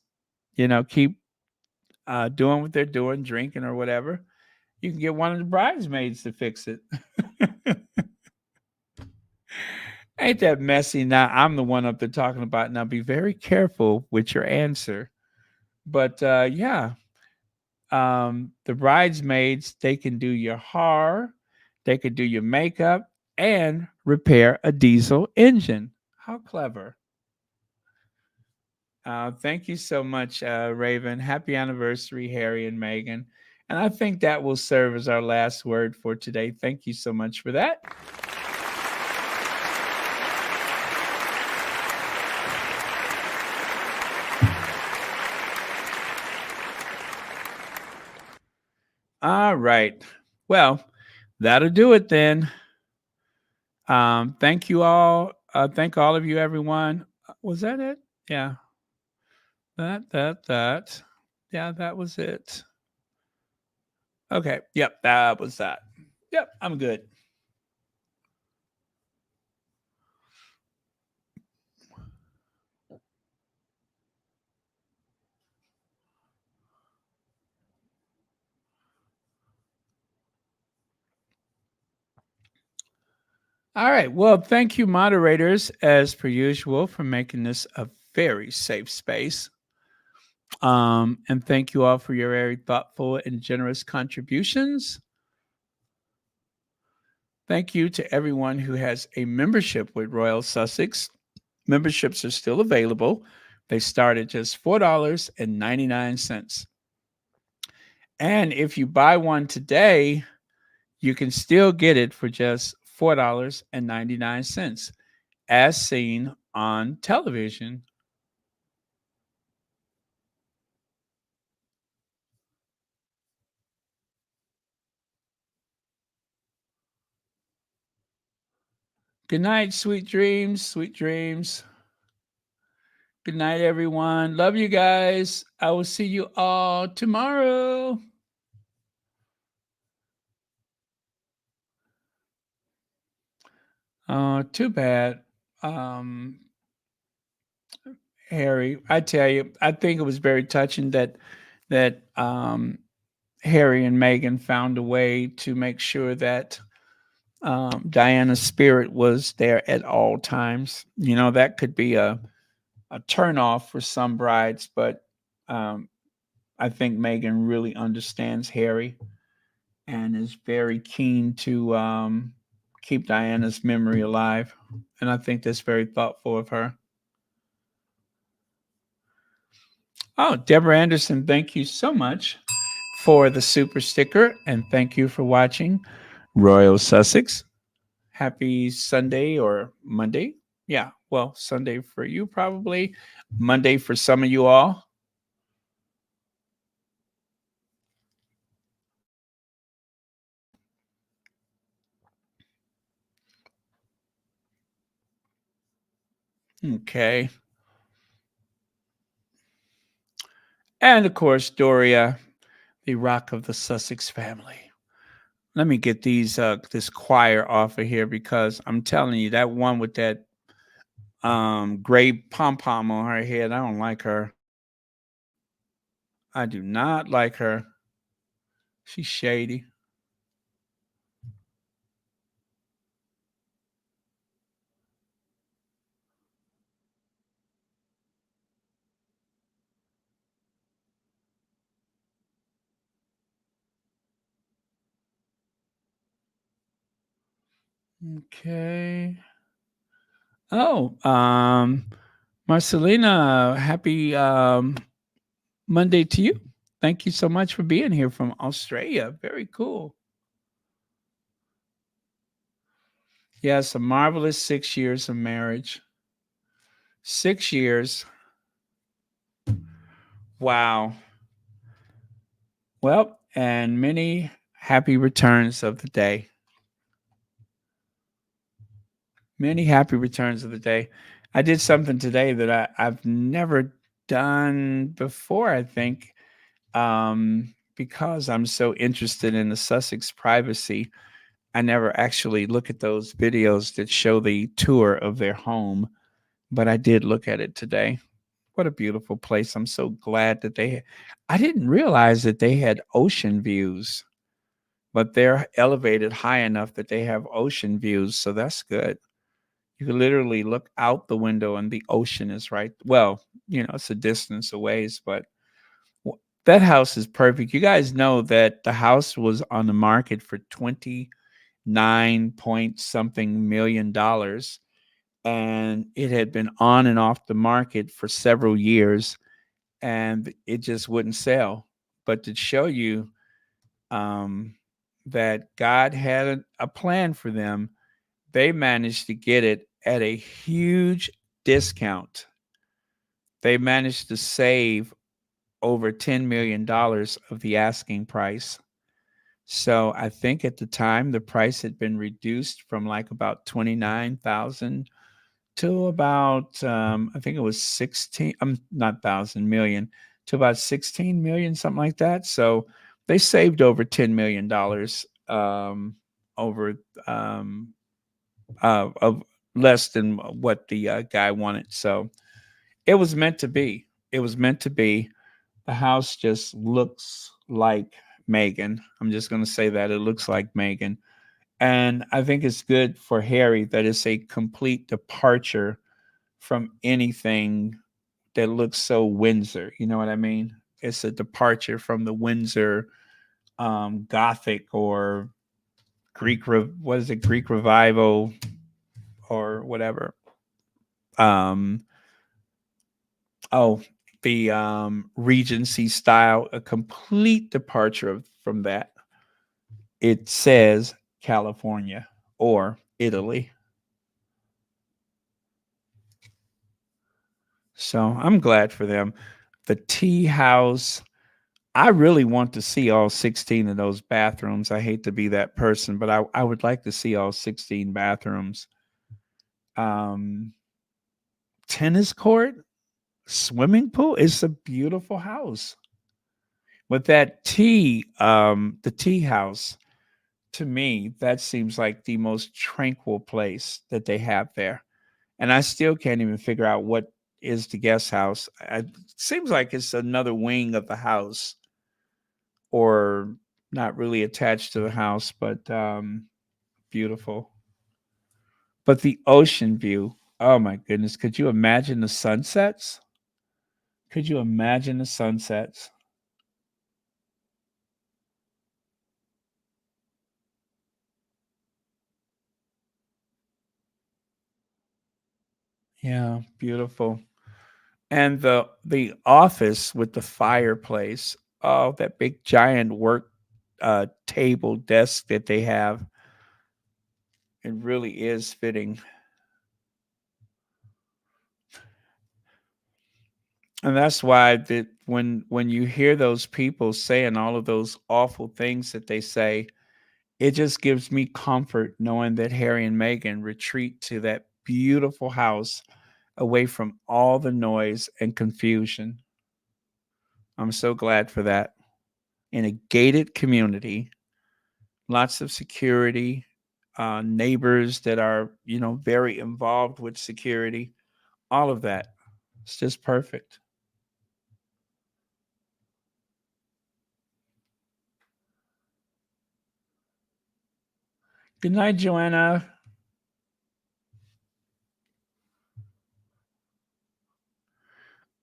keep doing what they're doing, drinking or whatever. You can get one of the bridesmaids to fix it. Ain't that messy? Now I'm the one up there talking about. Now be very careful with your answer. But yeah, the bridesmaids, they can do your hair, they could do your makeup, and repair a diesel engine. How clever. Thank you so much, Raven. Happy anniversary, Harry and Meghan. And I think that will serve as our last word for today. Thank you so much for that. All right. Well, that'll do it then. Thank you all. Thank all of you, everyone. Was that it? Yeah. That. Yeah, that was it. Okay. Yep. That was that. Yep. I'm good. All right. Well, thank you, moderators, as per usual, for making this a very safe space. And thank you all for your very thoughtful and generous contributions. Thank you to everyone who has a membership with Royal Sussex. Memberships are still available. They start at just $4.99. And if you buy one today, you can still get it for just $4.99, as seen on television. Good night, sweet dreams, sweet dreams. Good night, everyone. Love you guys. I will see you all tomorrow. Too bad. Um, Harry, I tell you, I think it was very touching that Harry and Meghan found a way to make sure that Diana's spirit was there at all times. That could be a turnoff for some brides, but um, I think Meghan really understands Harry and is very keen to keep Diana's memory alive. And I think that's very thoughtful of her. Oh, Deborah Anderson, thank you so much for the super sticker. And thank you for watching Royal Sussex. Happy Sunday or Monday. Yeah, well, Sunday for you, probably. Monday for some of you all. Okay. And of course, Doria, the rock of the Sussex family. Let me get this choir off of here, because I'm telling you, that one with that gray pom pom on her head, I don't like her. I do not like her. She's shady. Okay. Oh, Marcelina, happy Monday to you. Thank you so much for being here from Australia. Very cool. Yes, a marvelous 6 years of marriage. 6 years. Wow. Well, and many happy returns of the day. Many happy returns of the day. I did something today that I've never done before, I think, because I'm so interested in the Sussex privacy. I never actually look at those videos that show the tour of their home, but I did look at it today. What a beautiful place. I'm so glad that I didn't realize that they had ocean views, but they're elevated high enough that they have ocean views. So that's good. You can literally look out the window and the ocean is right. Well, it's a distance away, but that house is perfect. You guys know that the house was on the market for 29 point something million dollars, and it had been on and off the market for several years, and it just wouldn't sell. But to show you um, that God had a plan for them, they managed to get it at a huge discount. They managed to save over $10 million of the asking price. So I think at the time the price had been reduced from like about 29,000 to about I think it was 16, not thousand million, to about 16 million, something like that. So they saved over $10 million over um, of less than what the guy wanted. So it was meant to be. It was meant to be. The house just looks like Meghan. I'm just going to say that it looks like Meghan. And I think it's good for Harry that it's a complete departure from anything that looks so Windsor. You know what I mean? It's a departure from the Windsor Gothic or what is it, Greek revival or whatever. Um, oh, the Regency style, a complete departure from that. It says California or Italy. So I'm glad for them. The tea house, I really want to see all 16 of those bathrooms. I hate to be that person, but I would like to see all 16 bathrooms. Um, Tennis court, swimming pool. It's a beautiful house. But the tea house, to me, that seems like the most tranquil place that they have there. And I still can't even figure out what is the guest house. It seems like it's another wing of the house, or not really attached to the house, but beautiful. But the ocean view, oh my goodness, could you imagine the sunsets? Could you imagine the sunsets? Yeah, beautiful. And the office with the fireplace, oh, that big giant work table desk that they have, it really is fitting. And that's why that when you hear those people saying all of those awful things that they say, it just gives me comfort knowing that Harry and Meghan retreat to that beautiful house away from all the noise and confusion. I'm so glad for that. In a gated community, lots of security, neighbors that are, very involved with security, all of that. It's just perfect. Good night, Joanna.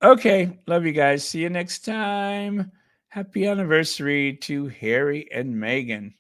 Okay, love you guys. See you next time. Happy anniversary to Harry and Meghan.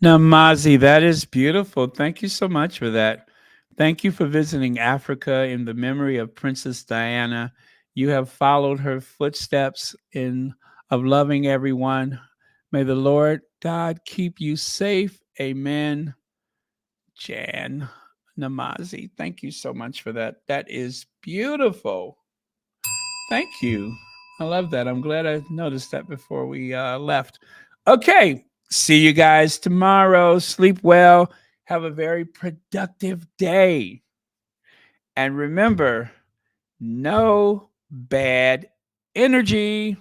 Namazi, that is beautiful. Thank you so much for that. Thank you for visiting Africa in the memory of Princess Diana. You have followed her footsteps in of loving everyone. May the Lord God keep you safe. Amen. Jan Namazi. Thank you so much for that. That is beautiful. Thank you. I love that. I'm glad I noticed that before we left. Okay. See you guys tomorrow. Sleep well. Have a very productive day. And remember, no bad energy.